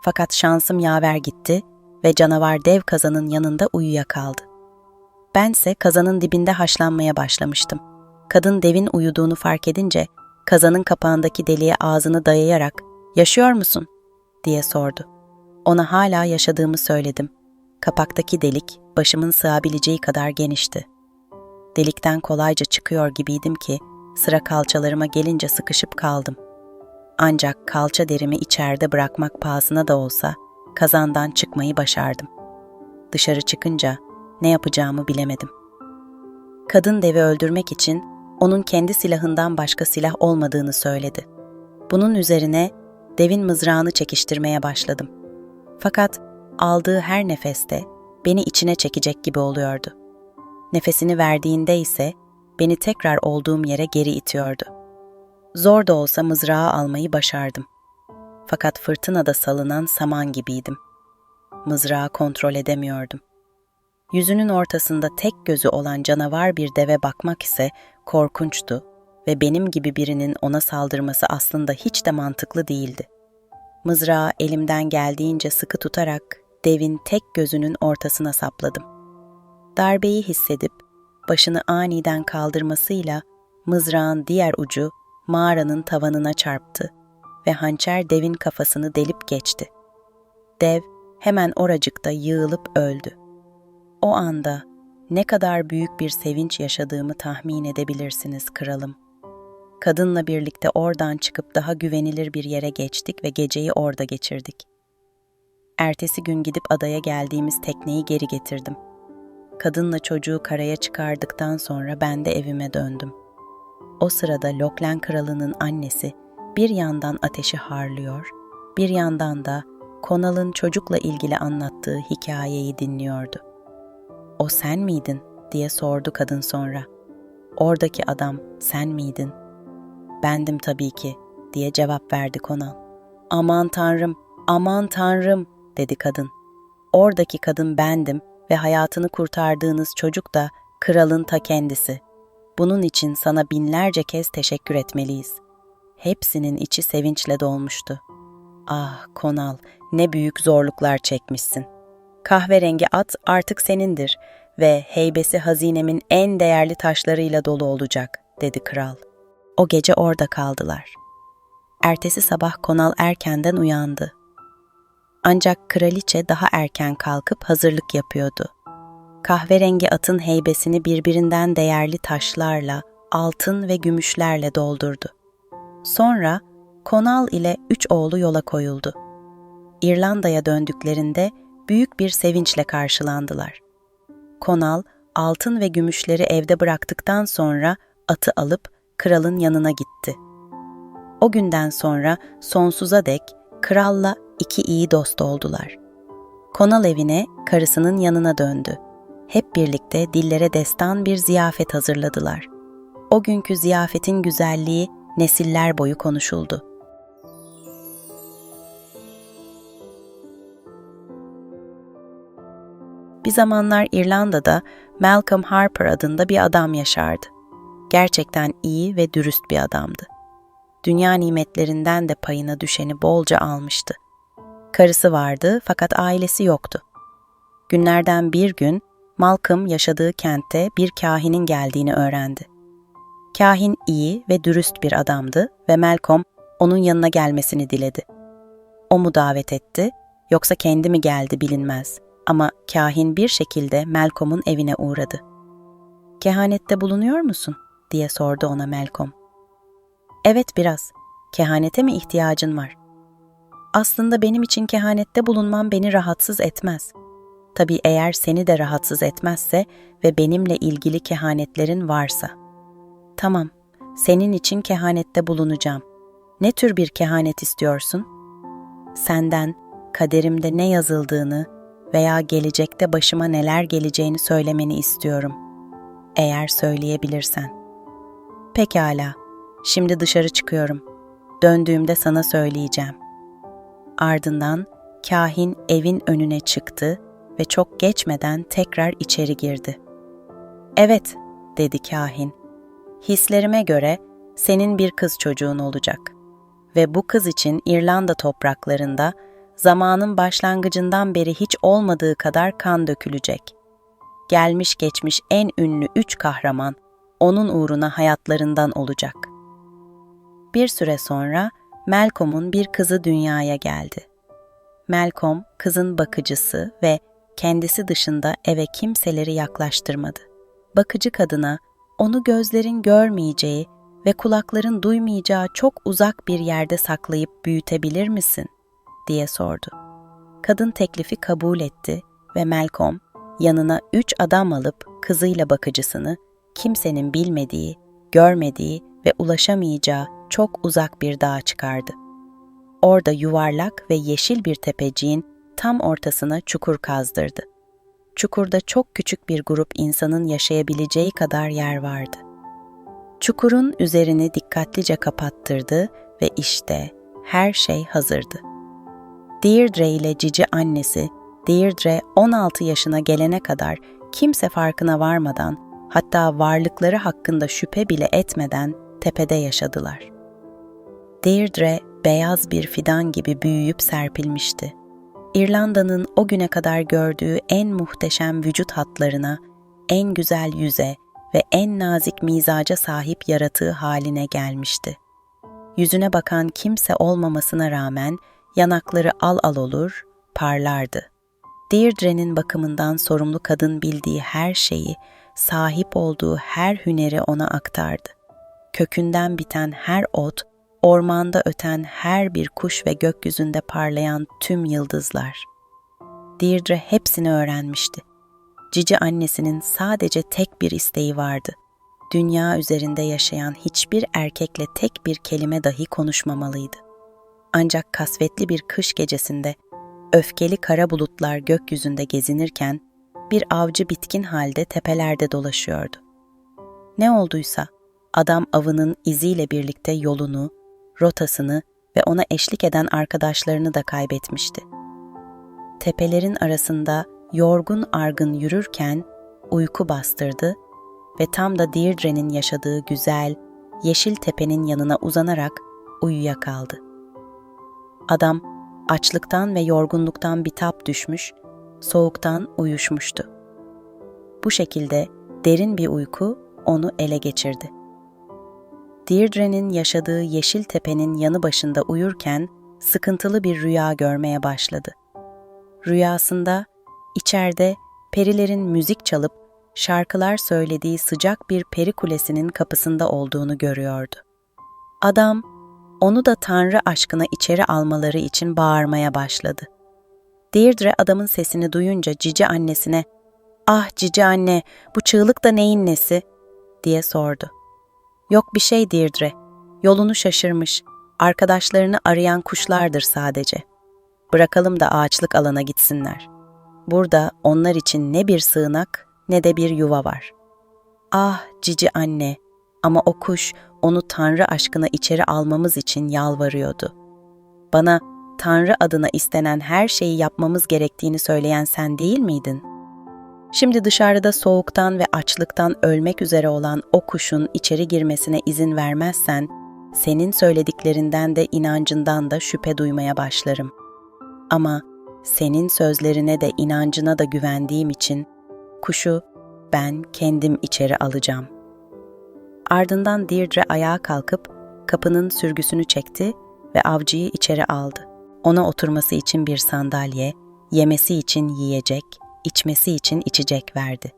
Fakat şansım yaver gitti ve canavar dev kazanın yanında uyuyakaldı. Bense kazanın dibinde haşlanmaya başlamıştım. Kadın devin uyuduğunu fark edince kazanın kapağındaki deliğe ağzını dayayarak "Yaşıyor musun?" diye sordu. Ona hala yaşadığımı söyledim. Kapaktaki delik başımın sığabileceği kadar genişti. Delikten kolayca çıkıyor gibiydim ki sıra kalçalarıma gelince sıkışıp kaldım. Ancak kalça derimi içeride bırakmak pahasına da olsa kazandan çıkmayı başardım. Dışarı çıkınca ne yapacağımı bilemedim. Kadın devi öldürmek için onun kendi silahından başka silah olmadığını söyledi. Bunun üzerine devin mızrağını çekiştirmeye başladım. Fakat aldığı her nefeste beni içine çekecek gibi oluyordu. Nefesini verdiğinde ise beni tekrar olduğum yere geri itiyordu. Zor da olsa mızrağı almayı başardım. Fakat fırtınada salınan saman gibiydim. Mızrağı kontrol edemiyordum. Yüzünün ortasında tek gözü olan canavar bir deve bakmak ise korkunçtu ve benim gibi birinin ona saldırması aslında hiç de mantıklı değildi. Mızrağı elimden geldiğince sıkı tutarak devin tek gözünün ortasına sapladım. Darbeyi hissedip başını aniden kaldırmasıyla mızrağın diğer ucu mağaranın tavanına çarptı ve hançer devin kafasını delip geçti. Dev hemen oracıkta yığılıp öldü. O anda ne kadar büyük bir sevinç yaşadığımı tahmin edebilirsiniz kralım. Kadınla birlikte oradan çıkıp daha güvenilir bir yere geçtik ve geceyi orada geçirdik. Ertesi gün gidip adaya geldiğimiz tekneyi geri getirdim. Kadınla çocuğu karaya çıkardıktan sonra ben de evime döndüm. O sırada Loklen kralının annesi bir yandan ateşi harlıyor, bir yandan da Konal'ın çocukla ilgili anlattığı hikayeyi dinliyordu. "O sen miydin?" diye sordu kadın sonra. "Oradaki adam sen miydin?" "Bendim tabii ki," diye cevap verdi Konal. "Aman tanrım, aman tanrım," dedi kadın. "Oradaki kadın bendim ve hayatını kurtardığınız çocuk da kralın ta kendisi. Bunun için sana binlerce kez teşekkür etmeliyiz." Hepsinin içi sevinçle dolmuştu. "Ah Konal, ne büyük zorluklar çekmişsin. Kahverengi at artık senindir ve heybesi hazinemin en değerli taşlarıyla dolu olacak," dedi kral. O gece orada kaldılar. Ertesi sabah Konal erkenden uyandı. Ancak kraliçe daha erken kalkıp hazırlık yapıyordu. Kahverengi atın heybesini birbirinden değerli taşlarla, altın ve gümüşlerle doldurdu. Sonra Konal ile 3 oğlu yola koyuldu. İrlanda'ya döndüklerinde büyük bir sevinçle karşılandılar. Konal, altın ve gümüşleri evde bıraktıktan sonra atı alıp kralın yanına gitti. O günden sonra sonsuza dek kralla 2 iyi dost oldular. Konal evine, karısının yanına döndü. Hep birlikte dillere destan bir ziyafet hazırladılar. O günkü ziyafetin güzelliği nesiller boyu konuşuldu. Bir zamanlar İrlanda'da Malcolm Harper adında bir adam yaşardı. Gerçekten iyi ve dürüst bir adamdı. Dünya nimetlerinden de payına düşeni bolca almıştı. Karısı vardı fakat ailesi yoktu. Günlerden bir gün Malcolm yaşadığı kentte bir kahinin geldiğini öğrendi. Kahin iyi ve dürüst bir adamdı ve Malcolm onun yanına gelmesini diledi. O mu davet etti, yoksa kendi mi geldi bilinmez. Ama kahin bir şekilde Malcolm'un evine uğradı. "Kehanette bulunuyor musun?" diye sordu ona Malcolm. "Evet, biraz. Kehanete mi ihtiyacın var?" "Aslında benim için kehanette bulunmam beni rahatsız etmez. Tabii eğer seni de rahatsız etmezse ve benimle ilgili kehanetlerin varsa." "Tamam, senin için kehanette bulunacağım. Ne tür bir kehanet istiyorsun?" "Senden kaderimde ne yazıldığını veya gelecekte başıma neler geleceğini söylemeni istiyorum. Eğer söyleyebilirsen." "Pekala, şimdi dışarı çıkıyorum. Döndüğümde sana söyleyeceğim." Ardından kahin evin önüne çıktı ve çok geçmeden tekrar içeri girdi. "Evet," dedi kahin. "Hislerime göre senin bir kız çocuğun olacak. Ve bu kız için İrlanda topraklarında zamanın başlangıcından beri hiç olmadığı kadar kan dökülecek. Gelmiş geçmiş en ünlü 3 kahraman onun uğruna hayatlarından olacak." Bir süre sonra Malcolm'un bir kızı dünyaya geldi. Malcolm, kızın bakıcısı ve kendisi dışında eve kimseleri yaklaştırmadı. Bakıcı kadına, onu gözlerin görmeyeceği ve kulakların duymayacağı çok uzak bir yerde saklayıp büyütebilir misin, diye sordu. Kadın teklifi kabul etti ve Malcolm yanına 3 adam alıp kızıyla bakıcısını kimsenin bilmediği, görmediği ve ulaşamayacağı çok uzak bir dağa çıkardı. Orada yuvarlak ve yeşil bir tepeciğin tam ortasına çukur kazdırdı. Çukurda çok küçük bir grup insanın yaşayabileceği kadar yer vardı. Çukurun üzerini dikkatlice kapattırdı ve işte her şey hazırdı. Deirdre ile cici annesi, Deirdre 16 yaşına gelene kadar kimse farkına varmadan, hatta varlıkları hakkında şüphe bile etmeden tepede yaşadılar. Deirdre beyaz bir fidan gibi büyüyüp serpilmişti. İrlanda'nın o güne kadar gördüğü en muhteşem vücut hatlarına, en güzel yüze ve en nazik mizaca sahip yaratığı haline gelmişti. Yüzüne bakan kimse olmamasına rağmen yanakları al al olur, parlardı. Deirdre'nin bakımından sorumlu kadın bildiği her şeyi, sahip olduğu her hüneri ona aktardı. Kökünden biten her ot, ormanda öten her bir kuş ve gökyüzünde parlayan tüm yıldızlar. Deirdre hepsini öğrenmişti. Cici annesinin sadece tek bir isteği vardı. Dünya üzerinde yaşayan hiçbir erkekle tek bir kelime dahi konuşmamalıydı. Ancak kasvetli bir kış gecesinde, öfkeli kara bulutlar gökyüzünde gezinirken, bir avcı bitkin halde tepelerde dolaşıyordu. Ne olduysa, adam avının iziyle birlikte yolunu, rotasını ve ona eşlik eden arkadaşlarını da kaybetmişti. Tepelerin arasında yorgun argın yürürken uyku bastırdı ve tam da Deirdre'nin yaşadığı güzel, yeşil tepenin yanına uzanarak uyuyakaldı. Adam açlıktan ve yorgunluktan bitap düşmüş, soğuktan uyuşmuştu. Bu şekilde derin bir uyku onu ele geçirdi. Deirdre'nin yaşadığı yeşil tepenin yanı başında uyurken sıkıntılı bir rüya görmeye başladı. Rüyasında içeride perilerin müzik çalıp şarkılar söylediği sıcak bir peri kulesinin kapısında olduğunu görüyordu. Adam, onu da Tanrı aşkına içeri almaları için bağırmaya başladı. Deirdre adamın sesini duyunca cici annesine, "Ah cici anne, bu çığlık da neyin nesi?" diye sordu. "Yok bir şey Deirdre, yolunu şaşırmış, arkadaşlarını arayan kuşlardır sadece. Bırakalım da ağaçlık alana gitsinler. Burada onlar için ne bir sığınak ne de bir yuva var." "Ah cici anne, ama o kuş onu Tanrı aşkına içeri almamız için yalvarıyordu. Bana Tanrı adına istenen her şeyi yapmamız gerektiğini söyleyen sen değil miydin?" Şimdi dışarıda soğuktan ve açlıktan ölmek üzere olan o kuşun içeri girmesine izin vermezsen, senin söylediklerinden de inancından da şüphe duymaya başlarım. Ama senin sözlerine de inancına da güvendiğim için kuşu ben kendim içeri alacağım. Ardından Deirdre ayağa kalkıp kapının sürgüsünü çekti ve avcıyı içeri aldı. Ona oturması için bir sandalye, yemesi için yiyecek, içmesi için içecek verdi.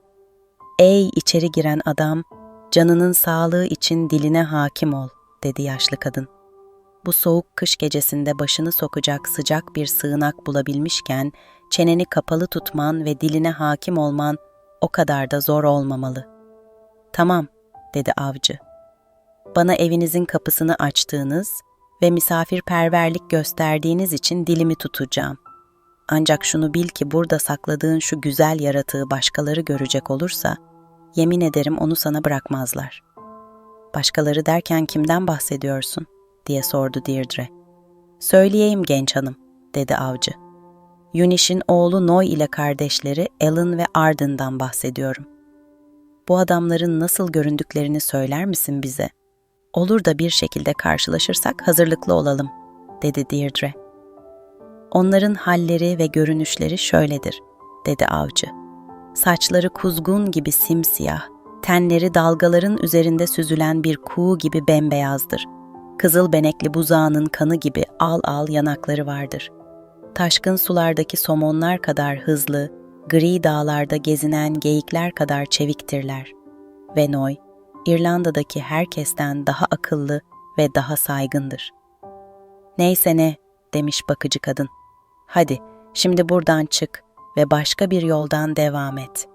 "Ey içeri giren adam, canının sağlığı için diline hakim ol," dedi yaşlı kadın. Bu soğuk kış gecesinde başını sokacak sıcak bir sığınak bulabilmişken, çeneni kapalı tutman ve diline hakim olman o kadar da zor olmamalı. "Tamam," dedi avcı. "Bana evinizin kapısını açtığınız ve misafirperverlik gösterdiğiniz için dilimi tutacağım. Ancak şunu bil ki burada sakladığın şu güzel yaratığı başkaları görecek olursa, yemin ederim onu sana bırakmazlar." "Başkaları derken kimden bahsediyorsun?" diye sordu Deirdre. "Söyleyeyim genç hanım," dedi avcı. "Yunish'in oğlu Noy ile kardeşleri Alan ve Arden'dan bahsediyorum. Bu adamların nasıl göründüklerini söyler misin bize? Olur da bir şekilde karşılaşırsak hazırlıklı olalım," dedi Deirdre. "Onların halleri ve görünüşleri şöyledir," dedi avcı. "Saçları kuzgun gibi simsiyah, tenleri dalgaların üzerinde süzülen bir kuğu gibi bembeyazdır. Kızıl benekli buzağının kanı gibi al al yanakları vardır. Taşkın sulardaki somonlar kadar hızlı, gri dağlarda gezinen geyikler kadar çeviktirler. Ve Noy, İrlanda'daki herkesten daha akıllı ve daha saygındır." "Neyse ne," demiş bakıcı kadın. "Hadi, şimdi buradan çık ve başka bir yoldan devam et.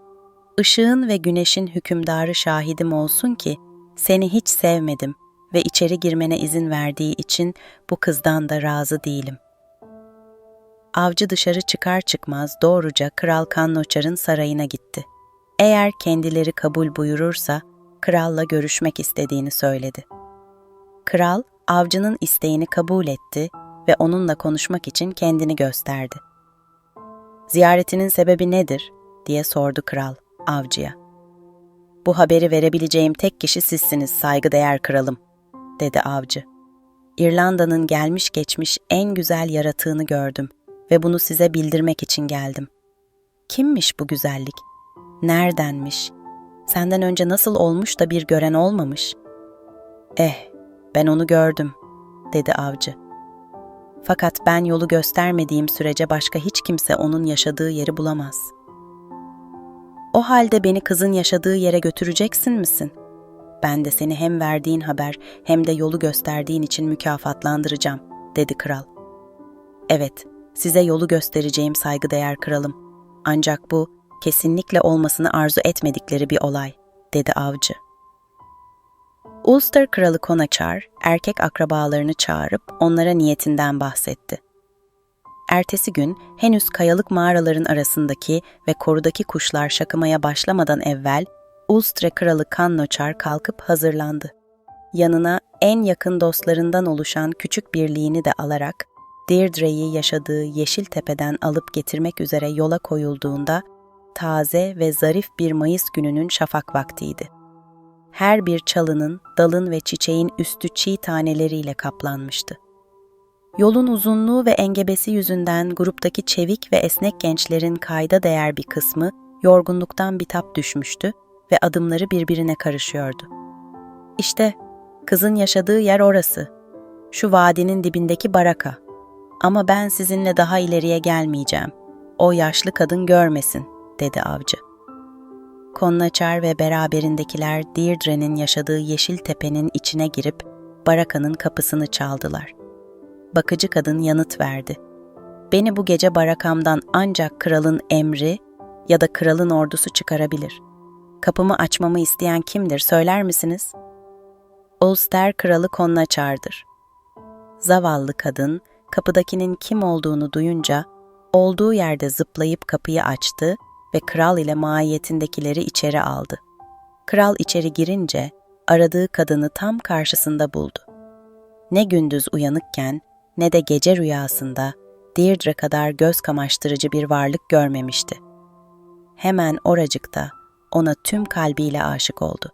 Işığın ve güneşin hükümdarı şahidim olsun ki seni hiç sevmedim ve içeri girmene izin verdiği için bu kızdan da razı değilim." Avcı dışarı çıkar çıkmaz doğruca Kral Kanloçar'ın sarayına gitti. Eğer kendileri kabul buyurursa kralla görüşmek istediğini söyledi. Kral, avcının isteğini kabul etti ve onunla konuşmak için kendini gösterdi. "Ziyaretinin sebebi nedir?" diye sordu kral avcıya. "Bu haberi verebileceğim tek kişi sizsiniz saygıdeğer kralım," dedi avcı. "İrlanda'nın gelmiş geçmiş en güzel yaratığını gördüm ve bunu size bildirmek için geldim." "Kimmiş bu güzellik? Neredenmiş? Senden önce nasıl olmuş da bir gören olmamış?" Ben onu gördüm," dedi avcı. "Fakat ben yolu göstermediğim sürece başka hiç kimse onun yaşadığı yeri bulamaz." "O halde beni kızın yaşadığı yere götüreceksin misin? Ben de seni hem verdiğin haber hem de yolu gösterdiğin için mükafatlandıracağım," dedi kral. "Evet, size yolu göstereceğim saygıdeğer kralım. Ancak bu kesinlikle olmasını arzu etmedikleri bir olay," dedi avcı. Ulster kralı Conachar, erkek akrabalarını çağırıp onlara niyetinden bahsetti. Ertesi gün henüz kayalık mağaraların arasındaki ve korudaki kuşlar şakımaya başlamadan evvel Ulster kralı Kanloçar kalkıp hazırlandı. Yanına en yakın dostlarından oluşan küçük birliğini de alarak Deirdre'yi yaşadığı Yeşiltepe'den alıp getirmek üzere yola koyulduğunda taze ve zarif bir Mayıs gününün şafak vaktiydi. Her bir çalının, dalın ve çiçeğin üstü çiğ taneleriyle kaplanmıştı. Yolun uzunluğu ve engebesi yüzünden gruptaki çevik ve esnek gençlerin kayda değer bir kısmı yorgunluktan bitap düşmüştü ve adımları birbirine karışıyordu. "İşte, kızın yaşadığı yer orası. Şu vadinin dibindeki baraka. Ama ben sizinle daha ileriye gelmeyeceğim. O yaşlı kadın görmesin," dedi avcı. Conachar ve beraberindekiler Deirdre'nin yaşadığı Yeşiltepe'nin içine girip barakanın kapısını çaldılar. Bakıcı kadın yanıt verdi. "Beni bu gece barakamdan ancak kralın emri ya da kralın ordusu çıkarabilir. Kapımı açmamı isteyen kimdir söyler misiniz?" "Ulster kralı Conachar'dır." Zavallı kadın kapıdakinin kim olduğunu duyunca olduğu yerde zıplayıp kapıyı açtı ve kral ile maiyetindekileri içeri aldı. Kral içeri girince aradığı kadını tam karşısında buldu. Ne gündüz uyanıkken ne de gece rüyasında Deirdre kadar göz kamaştırıcı bir varlık görmemişti. hemen oracıkta ona tüm kalbiyle aşık oldu.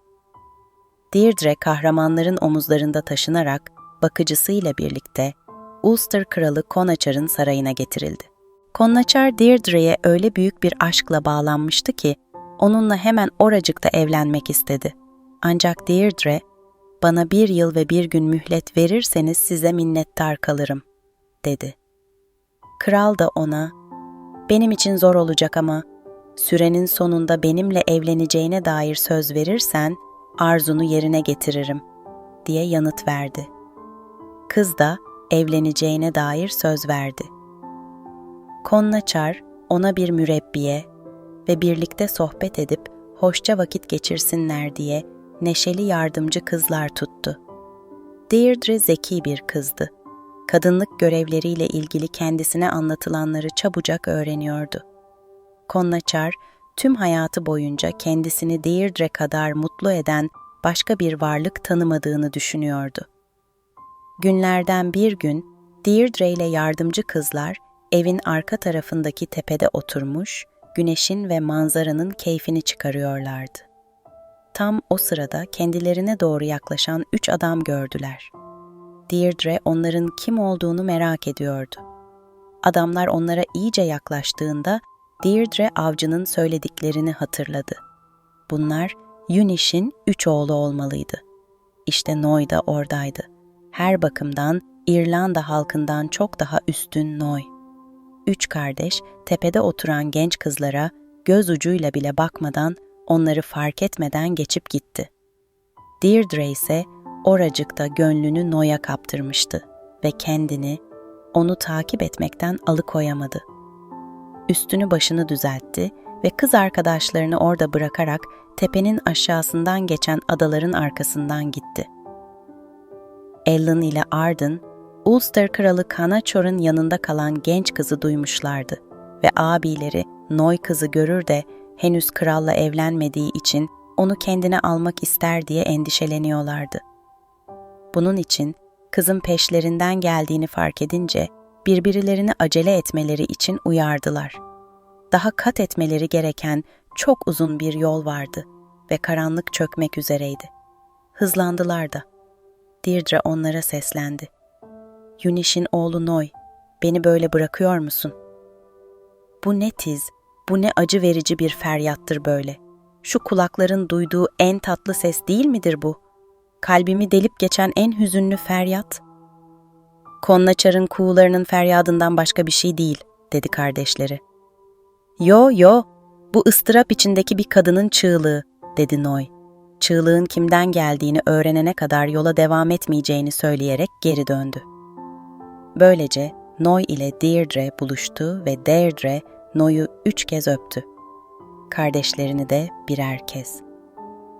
Deirdre kahramanların omuzlarında taşınarak bakıcısıyla birlikte Ulster Kralı Conachar sarayına getirildi. Conachar Deirdre'ye öyle büyük bir aşkla bağlanmıştı ki onunla hemen oracıkta evlenmek istedi. Ancak Deirdre, "Bana 1 yıl ve 1 gün mühlet verirseniz size minnettar kalırım," dedi. Kral da ona, "Benim için zor olacak ama sürenin sonunda benimle evleneceğine dair söz verirsen arzunu yerine getiririm," diye yanıt verdi. Kız da evleneceğine dair söz verdi. Conachar ona bir mürebbiye ve birlikte sohbet edip hoşça vakit geçirsinler diye neşeli yardımcı kızlar tuttu. Deirdre zeki bir kızdı. Kadınlık görevleriyle ilgili kendisine anlatılanları çabucak öğreniyordu. Conachar tüm hayatı boyunca kendisini Deirdre kadar mutlu eden başka bir varlık tanımadığını düşünüyordu. Günlerden bir gün Deirdre ile yardımcı kızlar evin arka tarafındaki tepede oturmuş, güneşin ve manzaranın keyfini çıkarıyorlardı. Tam o sırada kendilerine doğru yaklaşan 3 adam gördüler. Deirdre onların kim olduğunu merak ediyordu. Adamlar onlara iyice yaklaştığında Deirdre avcının söylediklerini hatırladı. Bunlar Yunish'in 3 oğlu olmalıydı. İşte Noy da oradaydı. Her bakımdan İrlanda halkından çok daha üstün Noy. 3 kardeş tepede oturan genç kızlara göz ucuyla bile bakmadan onları fark etmeden geçip gitti. Deirdre ise oracıkta gönlünü Noy'a kaptırmıştı ve kendini onu takip etmekten alıkoyamadı. Üstünü başını düzeltti ve kız arkadaşlarını orada bırakarak tepenin aşağısından geçen adaların arkasından gitti. Ellen ile Arden, Ulster Kralı Conachar'ın yanında kalan genç kızı duymuşlardı ve abileri Noy kızı görür de henüz kralla evlenmediği için onu kendine almak ister diye endişeleniyorlardı. Bunun için kızın peşlerinden geldiğini fark edince birbirlerini acele etmeleri için uyardılar. Daha kat etmeleri gereken çok uzun bir yol vardı ve karanlık çökmek üzereydi. Hızlandılar da. Deirdre onlara seslendi. "Yunish'in oğlu Noy, beni böyle bırakıyor musun? Bu ne tiz, bu ne acı verici bir feryattır böyle. Şu kulakların duyduğu en tatlı ses değil midir bu? Kalbimi delip geçen en hüzünlü feryat." "Conachar'ın kuğularının feryadından başka bir şey değil," dedi kardeşleri. Yo, bu ıstırap içindeki bir kadının çığlığı," dedi Noy. Çığlığın kimden geldiğini öğrenene kadar yola devam etmeyeceğini söyleyerek geri döndü. Böylece Noy ile Deirdre buluştu ve Deirdre Noy'u 3 kez öptü. Kardeşlerini de birer kez.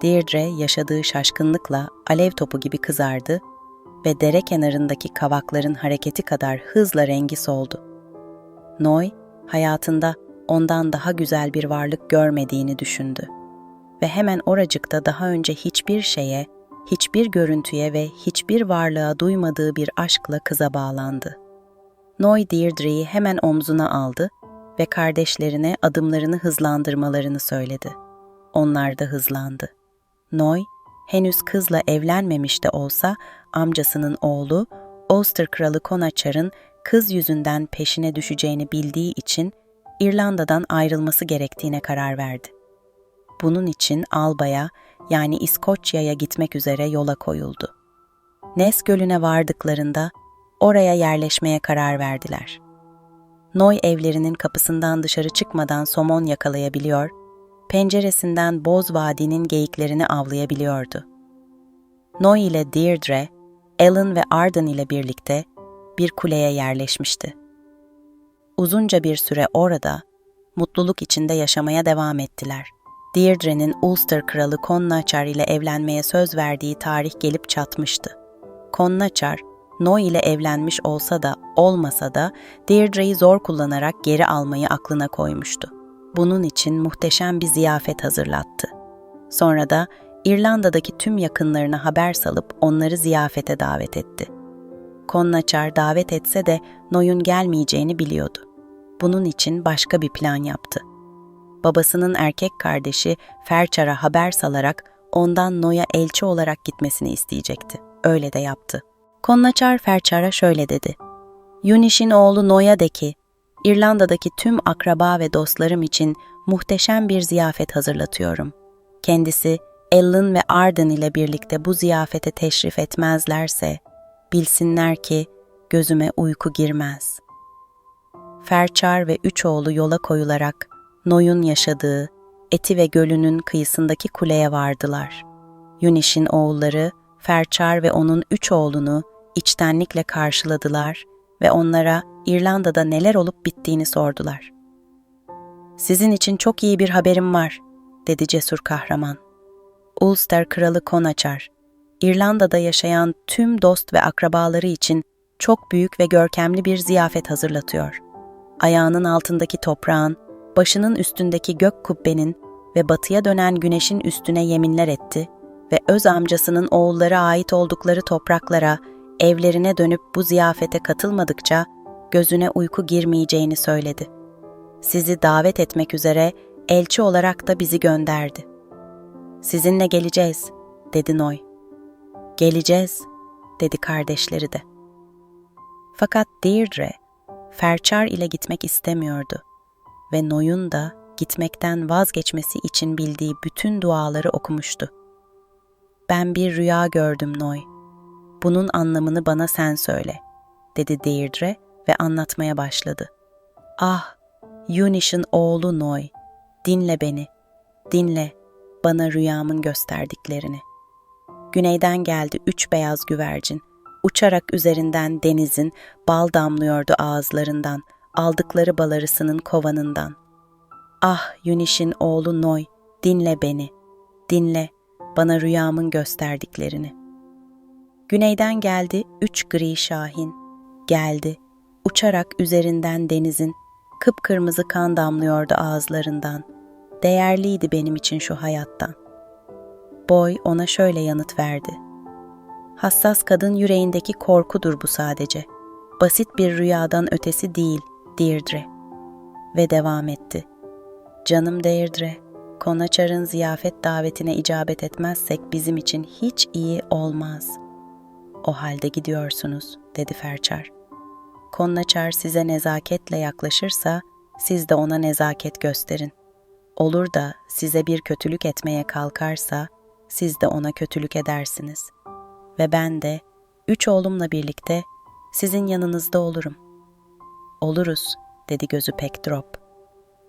Deirdre yaşadığı şaşkınlıkla alev topu gibi kızardı ve dere kenarındaki kavakların hareketi kadar hızla rengi soldu. Noy, hayatında ondan daha güzel bir varlık görmediğini düşündü ve hemen oracıkta daha önce hiçbir şeye, hiçbir görüntüye ve hiçbir varlığa duymadığı bir aşkla kıza bağlandı. Noy Deirdre'yi hemen omzuna aldı ve kardeşlerine adımlarını hızlandırmalarını söyledi. Onlar da hızlandı. Noy, henüz kızla evlenmemiş de olsa amcasının oğlu, Ulster Kralı Conachar'ın kız yüzünden peşine düşeceğini bildiği için İrlanda'dan ayrılması gerektiğine karar verdi. Bunun için Alba'ya yani İskoçya'ya gitmek üzere yola koyuldu. Ness Gölü'ne vardıklarında oraya yerleşmeye karar verdiler. Noy evlerinin kapısından dışarı çıkmadan somon yakalayabiliyor, penceresinden Boz Vadi'nin geyiklerini avlayabiliyordu. Noy ile Deirdre, Ellen ve Arden ile birlikte bir kuleye yerleşmişti. Uzunca bir süre orada, mutluluk içinde yaşamaya devam ettiler. Deirdre'nin Ulster Kralı Conachar ile evlenmeye söz verdiği tarih gelip çatmıştı. Conachar, Noy ile evlenmiş olsa da olmasa da Deirdre'yi zor kullanarak geri almayı aklına koymuştu. Bunun için muhteşem bir ziyafet hazırlattı. Sonra da İrlanda'daki tüm yakınlarına haber salıp onları ziyafete davet etti. Conachar davet etse de Noy'un gelmeyeceğini biliyordu. Bunun için başka bir plan yaptı. babasının erkek kardeşi Ferçar'a haber salarak ondan Noy'a elçi olarak gitmesini isteyecekti. Öyle de yaptı. Konnaçar Ferçar'a şöyle dedi: "Yuniş'in oğlu Noy'a de ki, İrlanda'daki tüm akraba ve dostlarım için muhteşem bir ziyafet hazırlatıyorum. Kendisi Ellen ve Arden ile birlikte bu ziyafete teşrif etmezlerse, bilsinler ki gözüme uyku girmez." Ferçar ve 3 oğlu yola koyularak Noy'un yaşadığı Eti ve Gölü'nün kıyısındaki kuleye vardılar. Yuniş'in oğulları Ferçar ve onun 3 oğlunu içtenlikle karşıladılar ve onlara İrlanda'da neler olup bittiğini sordular. "Sizin için çok iyi bir haberim var," dedi cesur kahraman. Ulster Kralı Konnaçar, İrlanda'da yaşayan tüm dost ve akrabaları için çok büyük ve görkemli bir ziyafet hazırlatıyor. Ayağının altındaki toprağın, başının üstündeki gök kubbenin ve batıya dönen güneşin üstüne yeminler etti ve öz amcasının oğullara ait oldukları topraklara, evlerine dönüp bu ziyafete katılmadıkça gözüne uyku girmeyeceğini söyledi. Sizi davet etmek üzere elçi olarak da bizi gönderdi. "Sizinle geleceğiz," dedi Noy. "Geleceğiz," dedi kardeşleri de. Fakat Deirdre, Ferçar ile gitmek istemiyordu ve Noy'un da gitmekten vazgeçmesi için bildiği bütün duaları okumuştu. "Ben bir rüya gördüm Noy. Bunun anlamını bana sen söyle," dedi Deirdre ve anlatmaya başladı. "Ah, Yuniş'in oğlu Noy, dinle beni, dinle bana rüyamın gösterdiklerini. Güneyden geldi 3 beyaz güvercin, uçarak üzerinden denizin bal damlıyordu ağızlarından, aldıkları bal arısının kovanından. Ah, Yuniş'in oğlu Noy, dinle beni, dinle bana rüyamın gösterdiklerini. Güneyden geldi 3 gri şahin, geldi, uçarak üzerinden denizin, kıpkırmızı kan damlıyordu ağızlarından, değerliydi benim için şu hayattan." Boy ona şöyle yanıt verdi: "Hassas kadın yüreğindeki korkudur bu sadece. Basit bir rüyadan ötesi değil, Deirdre." Ve devam etti: "Canım Deirdre, Konnaçar'ın ziyafet davetine icabet etmezsek bizim için hiç iyi olmaz." "O halde gidiyorsunuz," dedi Ferçar. "Konnaçar size nezaketle yaklaşırsa, siz de ona nezaket gösterin. Olur da size bir kötülük etmeye kalkarsa, siz de ona kötülük edersiniz. Ve ben de 3 oğlumla birlikte sizin yanınızda olurum." "Oluruz," dedi gözü pek drop.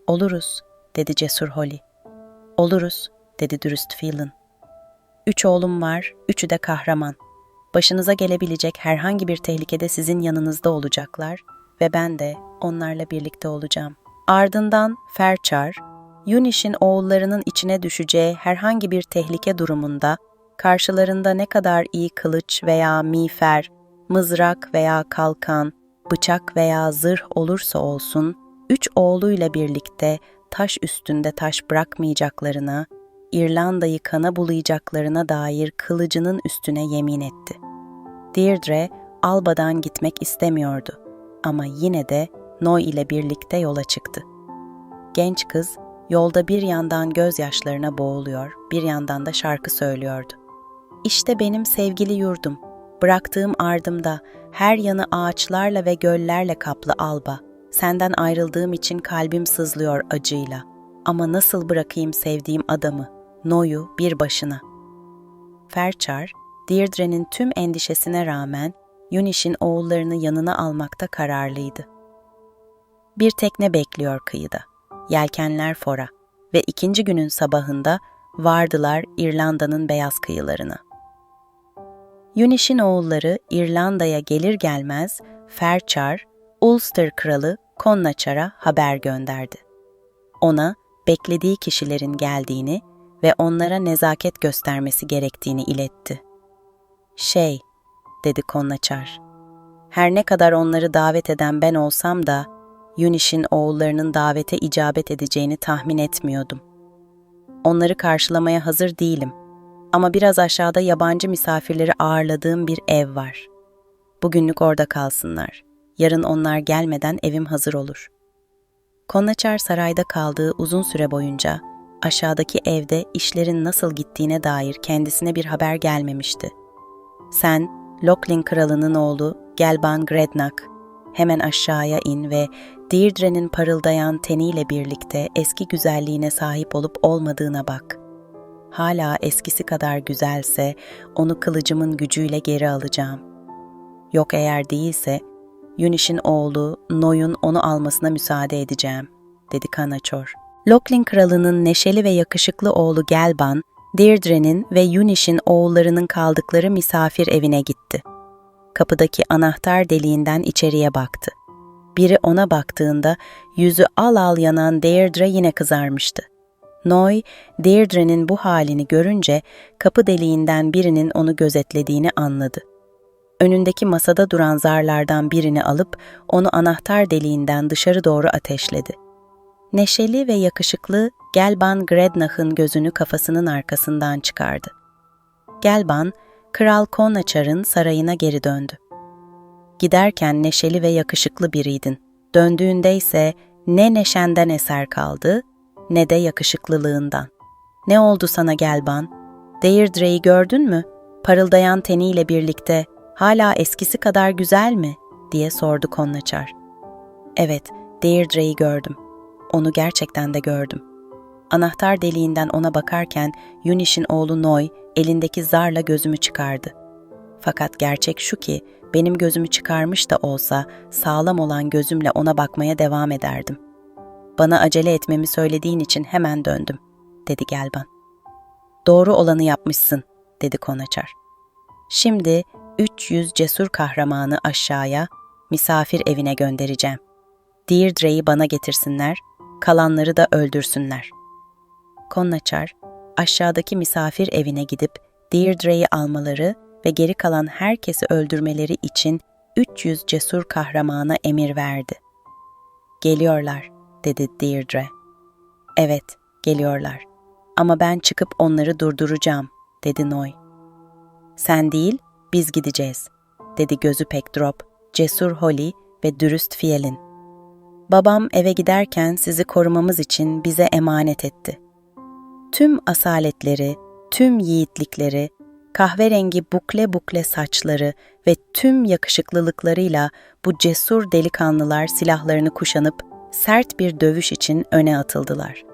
"Oluruz," dedi cesur Holly. "Oluruz," dedi dürüst Phelan. 3 oğlum var, 3'ü de kahraman. Başınıza gelebilecek herhangi bir tehlikede sizin yanınızda olacaklar ve ben de onlarla birlikte olacağım." Ardından Ferçar, Yuniş'in oğullarının içine düşeceği herhangi bir tehlike durumunda, karşılarında ne kadar iyi kılıç veya miğfer, mızrak veya kalkan, bıçak veya zırh olursa olsun, 3 oğluyla birlikte taş üstünde taş bırakmayacaklarına, İrlanda'yı kana bulayacaklarına dair kılıcının üstüne yemin etti. Deirdre, Alba'dan gitmek istemiyordu ama yine de Noy ile birlikte yola çıktı. Genç kız, yolda bir yandan gözyaşlarına boğuluyor, bir yandan da şarkı söylüyordu. "İşte benim sevgili yurdum, bıraktığım ardımda, her yanı ağaçlarla ve göllerle kaplı Alba. Senden ayrıldığım için kalbim sızlıyor acıyla. Ama nasıl bırakayım sevdiğim adamı, Noy'u bir başına?" Ferçar, Deirdre'nin tüm endişesine rağmen Yuniş'in oğullarını yanına almakta kararlıydı. Bir tekne bekliyor kıyıda, yelkenler fora ve 2. günün sabahında vardılar İrlanda'nın beyaz kıyılarına. Yuniş'in oğulları İrlanda'ya gelir gelmez Ferçar, Ulster Kralı Konnaçar'a haber gönderdi. Ona beklediği kişilerin geldiğini ve onlara nezaket göstermesi gerektiğini iletti. Dedi Konnaçar, "her ne kadar onları davet eden ben olsam da Yuniş'in oğullarının davete icabet edeceğini tahmin etmiyordum. Onları karşılamaya hazır değilim ama biraz aşağıda yabancı misafirleri ağırladığım bir ev var. Bugünlük orada kalsınlar. Yarın onlar gelmeden evim hazır olur." Konnaçar sarayda kaldığı uzun süre boyunca aşağıdaki evde işlerin nasıl gittiğine dair kendisine bir haber gelmemişti. Sen, Lochlin kralının oğlu Gelban Grednak, hemen aşağıya in ve Deirdre'nin parıldayan teniyle birlikte eski güzelliğine sahip olup olmadığına bak. Hala eskisi kadar güzelse onu kılıcımın gücüyle geri alacağım. Yok eğer değilse Yunish'in oğlu Noy'un onu almasına müsaade edeceğim, dedi Kanaçor. Lochlin kralının neşeli ve yakışıklı oğlu Gelban, Deirdre'nin ve Yunish'in oğullarının kaldıkları misafir evine gitti. Kapıdaki anahtar deliğinden içeriye baktı. Biri ona baktığında yüzü al al yanan Deirdre yine kızarmıştı. Noy, Deirdre'nin bu halini görünce kapı deliğinden birinin onu gözetlediğini anladı. Önündeki masada duran zarlardan birini alıp onu anahtar deliğinden dışarı doğru ateşledi. Neşeli ve yakışıklı Gelban Grednach'ın gözünü kafasının arkasından çıkardı. Gelban, Kral Konnaçar'ın sarayına geri döndü. Giderken neşeli ve yakışıklı biriydin. Döndüğünde ise ne neşenden eser kaldı, ne de yakışıklılığından. Ne oldu sana Gelban? Deirdre'yi gördün mü? Parıldayan teniyle birlikte hala eskisi kadar güzel mi? Diye sordu Konnaçar. Evet, Deirdre'yi gördüm. Onu gerçekten de gördüm. Anahtar deliğinden ona bakarken Yunish'in oğlu Noy elindeki zarla gözümü çıkardı. Fakat gerçek şu ki benim gözümü çıkarmış da olsa sağlam olan gözümle ona bakmaya devam ederdim. Bana acele etmemi söylediğin için hemen döndüm, dedi Gelban. Doğru olanı yapmışsın, dedi Konnaçar. Şimdi 300 cesur kahramanı aşağıya, misafir evine göndereceğim. Deirdre'yi bana getirsinler, kalanları da öldürsünler. Konnaçar, aşağıdaki misafir evine gidip Deirdre'yi almaları ve geri kalan herkesi öldürmeleri için 300 cesur kahramana emir verdi. Geliyorlar, dedi Deirdre. Evet, geliyorlar. Ama ben çıkıp onları durduracağım, dedi Noy. Sen değil, biz gideceğiz, dedi gözü pek drop, cesur Holly ve dürüst Fiyelin. Babam eve giderken sizi korumamız için bize emanet etti. Tüm asaletleri, tüm yiğitlikleri, kahverengi bukle bukle saçları ve tüm yakışıklılıklarıyla bu cesur delikanlılar silahlarını kuşanıp sert bir dövüş için öne atıldılar.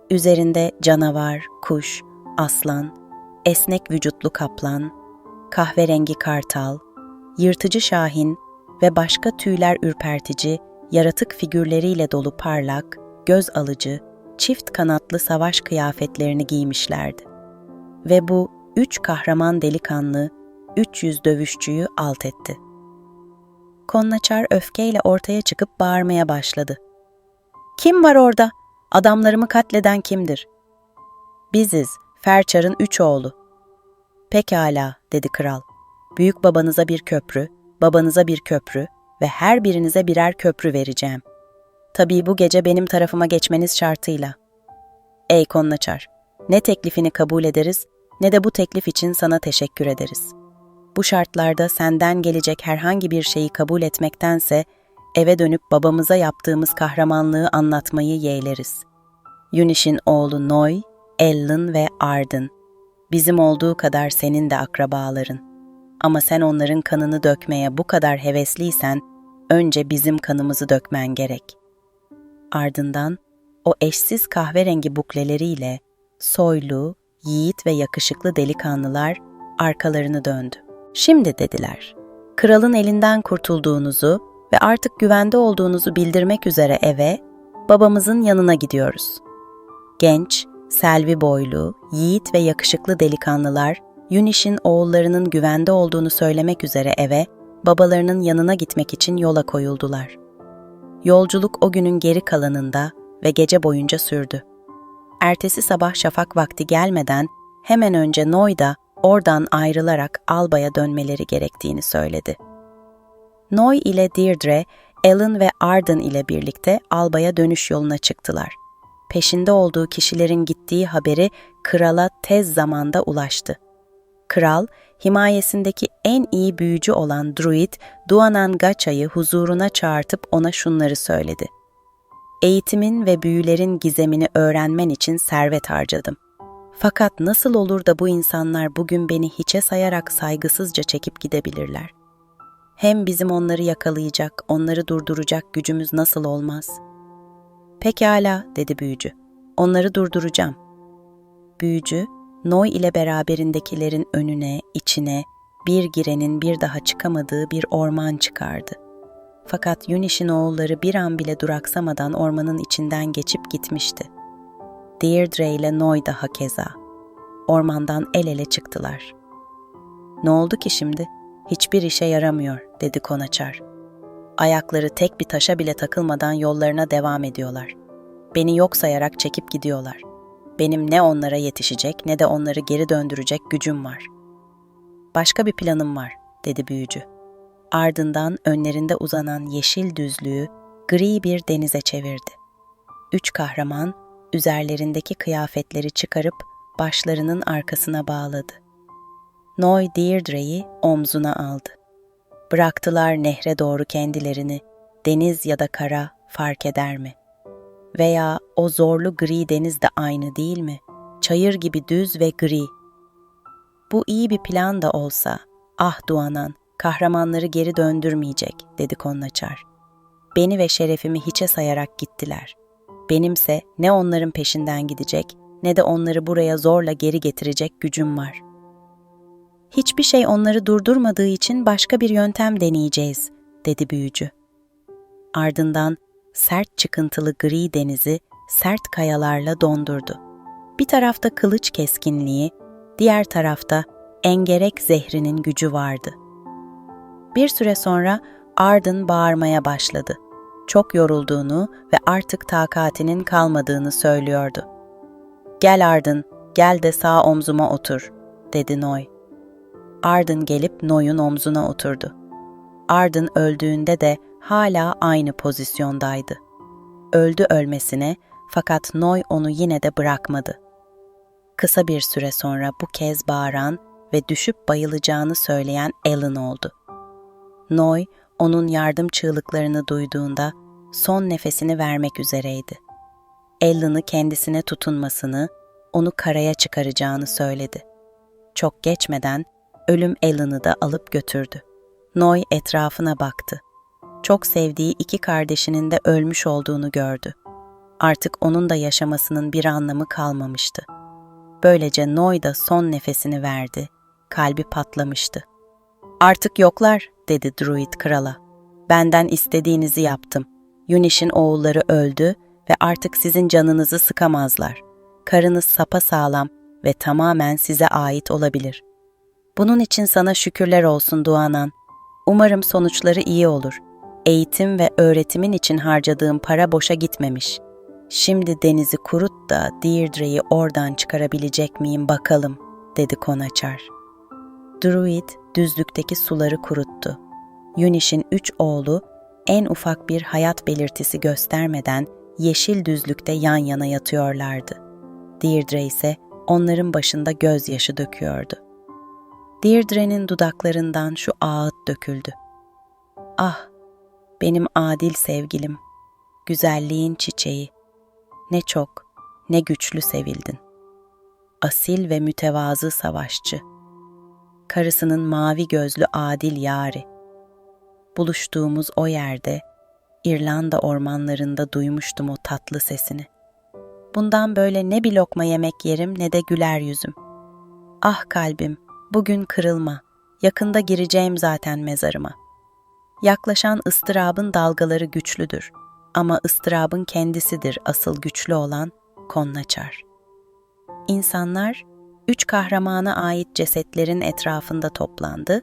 Üzerinde canavar, kuş, aslan, esnek vücutlu kaplan, kahverengi kartal, yırtıcı şahin ve başka tüyler ürpertici, yaratık figürleriyle dolu parlak, göz alıcı, çift kanatlı savaş kıyafetlerini giymişlerdi. Ve bu 3 kahraman delikanlı 300 dövüşçüyü alt etti. Konnaçar öfkeyle ortaya çıkıp bağırmaya başladı. Kim var orada? Adamlarımı katleden kimdir? Biziz, Ferçar'ın 3 oğlu. Pekala, dedi kral. Büyük babanıza bir köprü, babanıza bir köprü ve her birinize birer köprü vereceğim. Tabii bu gece benim tarafıma geçmeniz şartıyla. Ey Konnaçar, ne teklifini kabul ederiz, ne de bu teklif için sana teşekkür ederiz. Bu şartlarda senden gelecek herhangi bir şeyi kabul etmektense, eve dönüp babamıza yaptığımız kahramanlığı anlatmayı yeğleriz. Yunish'in oğlu Noy, Ellin ve Arden. Bizim olduğu kadar senin de akrabaların. Ama sen onların kanını dökmeye bu kadar hevesliysen, önce bizim kanımızı dökmen gerek. Ardından o eşsiz kahverengi bukleleriyle soylu, yiğit ve yakışıklı delikanlılar arkalarını döndü. Şimdi dediler, kralın elinden kurtulduğunuzu ve artık güvende olduğunuzu bildirmek üzere eve, babamızın yanına gidiyoruz. Genç, selvi boylu, yiğit ve yakışıklı delikanlılar, Yunish'in oğullarının güvende olduğunu söylemek üzere eve, babalarının yanına gitmek için yola koyuldular. Yolculuk o günün geri kalanında ve gece boyunca sürdü. Ertesi sabah şafak vakti gelmeden hemen önce Noy da oradan ayrılarak albaya dönmeleri gerektiğini söyledi. Noy ile Deirdre, Ellin ve Arden ile birlikte albaya dönüş yoluna çıktılar. Peşinde olduğu kişilerin gittiği haberi krala tez zamanda ulaştı. Kral, himayesindeki en iyi büyücü olan druid Duanan Gacha'yı huzuruna çağırtıp ona şunları söyledi. Eğitimin ve büyülerin gizemini öğrenmen için servet harcadım. Fakat nasıl olur da bu insanlar bugün beni hiçe sayarak saygısızca çekip gidebilirler? Hem bizim onları yakalayacak, onları durduracak gücümüz nasıl olmaz? Pekala, dedi büyücü. Onları durduracağım. Büyücü, Noy ile beraberindekilerin önüne, içine, bir girenin bir daha çıkamadığı bir orman çıkardı. Fakat Yunish'in oğulları bir an bile duraksamadan ormanın içinden geçip gitmişti. Deirdre ile Noy da hakeza. Ormandan el ele çıktılar. "Ne oldu ki şimdi? Hiçbir işe yaramıyor," dedi Konaçar. "Ayakları tek bir taşa bile takılmadan yollarına devam ediyorlar. Beni yok sayarak çekip gidiyorlar. Benim ne onlara yetişecek ne de onları geri döndürecek gücüm var." "Başka bir planım var," dedi büyücü. Ardından önlerinde uzanan yeşil düzlüğü gri bir denize çevirdi. 3 kahraman üzerlerindeki kıyafetleri çıkarıp başlarının arkasına bağladı. Noy Deirdre'yi omzuna aldı. Bıraktılar nehre doğru kendilerini, deniz ya da kara fark eder mi? Veya o zorlu gri deniz de aynı değil mi? Çayır gibi düz ve gri. "Bu iyi bir plan da olsa, ah Duanan, kahramanları geri döndürmeyecek," dedi Konnaçar. "Beni ve şerefimi hiçe sayarak gittiler. Benimse ne onların peşinden gidecek ne de onları buraya zorla geri getirecek gücüm var. Hiçbir şey onları durdurmadığı için başka bir yöntem deneyeceğiz," dedi büyücü. Ardından sert çıkıntılı gri denizi sert kayalarla dondurdu. Bir tarafta kılıç keskinliği, diğer tarafta engerek zehrinin gücü vardı. Bir süre sonra Arden bağırmaya başladı. Çok yorulduğunu ve artık takatinin kalmadığını söylüyordu. "Gel Arden, gel de sağ omzuma otur," dedi Noy. Arden gelip Noy'un omzuna oturdu. Arden öldüğünde de hala aynı pozisyondaydı. Öldü ölmesine, fakat Noy onu yine de bırakmadı. Kısa bir süre sonra bu kez bağıran ve düşüp bayılacağını söyleyen Alan oldu. Noy, onun yardım çığlıklarını duyduğunda son nefesini vermek üzereydi. Alan'ı kendisine tutunmasını, onu karaya çıkaracağını söyledi. Çok geçmeden ölüm Alan'ı da alıp götürdü. Noy etrafına baktı. Çok sevdiği 2 kardeşinin de ölmüş olduğunu gördü. Artık onun da yaşamasının bir anlamı kalmamıştı. Böylece Noy da son nefesini verdi, kalbi patlamıştı. "Artık yoklar," dedi Druid krala. "Benden istediğinizi yaptım. Yunish'in oğulları öldü ve artık sizin canınızı sıkamazlar. Karınız sapasağlam ve tamamen size ait olabilir. Bunun için sana şükürler olsun Duanan. Umarım sonuçları iyi olur. Eğitim ve öğretimin için harcadığım para boşa gitmemiş. Şimdi denizi kurut da Deirdre'yi oradan çıkarabilecek miyim bakalım," dedi Konaçar. Druid düzlükteki suları kuruttu. Yunish'in 3 oğlu en ufak bir hayat belirtisi göstermeden yeşil düzlükte yan yana yatıyorlardı. Deirdre ise onların başında gözyaşı döküyordu. Deirdre'nin dudaklarından şu ağıt döküldü. "Ah, benim adil sevgilim, güzelliğin çiçeği, ne çok, ne güçlü sevildin. Asil ve mütevazı savaşçı, karısının mavi gözlü adil yâri. Buluştuğumuz o yerde, İrlanda ormanlarında duymuştum o tatlı sesini. Bundan böyle ne bir lokma yemek yerim ne de güler yüzüm. Ah kalbim, bugün kırılma, yakında gireceğim zaten mezarıma. Yaklaşan ıstırabın dalgaları güçlüdür ama ıstırabın kendisidir asıl güçlü olan," Konnaçar. İnsanlar 3 kahramana ait cesetlerin etrafında toplandı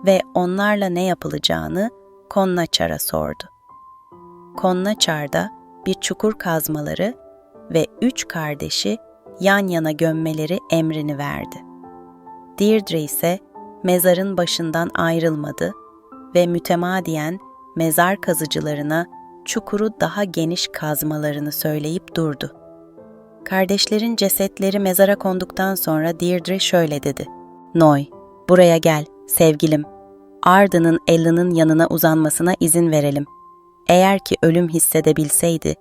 ve onlarla ne yapılacağını Konnaçar'a sordu. Konnaçar da bir çukur kazmaları ve 3 kardeşi yan yana gömmeleri emrini verdi. Deirdre ise mezarın başından ayrılmadı ve mütemadiyen mezar kazıcılarına çukuru daha geniş kazmalarını söyleyip durdu. Kardeşlerin cesetleri mezara konduktan sonra Deirdre şöyle dedi. "Noy, buraya gel, sevgilim. Arden'ın Alan'ın yanına uzanmasına izin verelim. Eğer ki ölüm hissedebilseydi,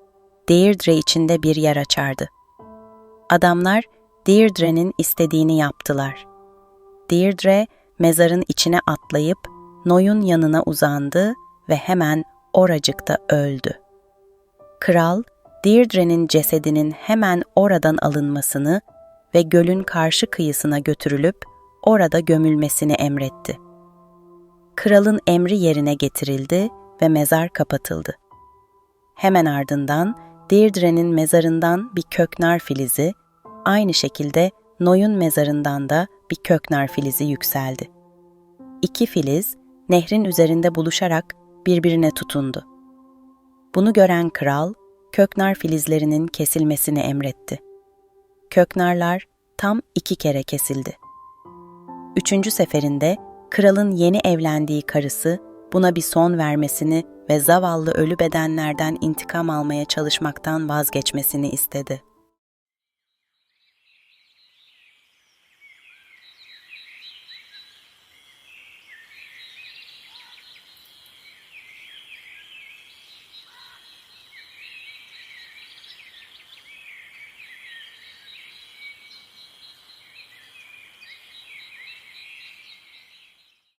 Deirdre için de bir yer açardı. Adamlar Deirdre'nin istediğini yaptılar. Deirdre mezarın içine atlayıp Noy'un yanına uzandı ve hemen oracıkta öldü. Kral, Deirdre'nin cesedinin hemen oradan alınmasını ve gölün karşı kıyısına götürülüp orada gömülmesini emretti. Kralın emri yerine getirildi ve mezar kapatıldı. Hemen ardından Deirdre'nin mezarından bir köknar filizi, aynı şekilde Noy'un mezarından da bir köknar filizi yükseldi. İki filiz, nehrin üzerinde buluşarak birbirine tutundu. Bunu gören kral, köknar filizlerinin kesilmesini emretti. Köknarlar tam 2 kere kesildi. 3. seferinde kralın yeni evlendiği karısı buna bir son vermesini ve zavallı ölü bedenlerden intikam almaya çalışmaktan vazgeçmesini istedi.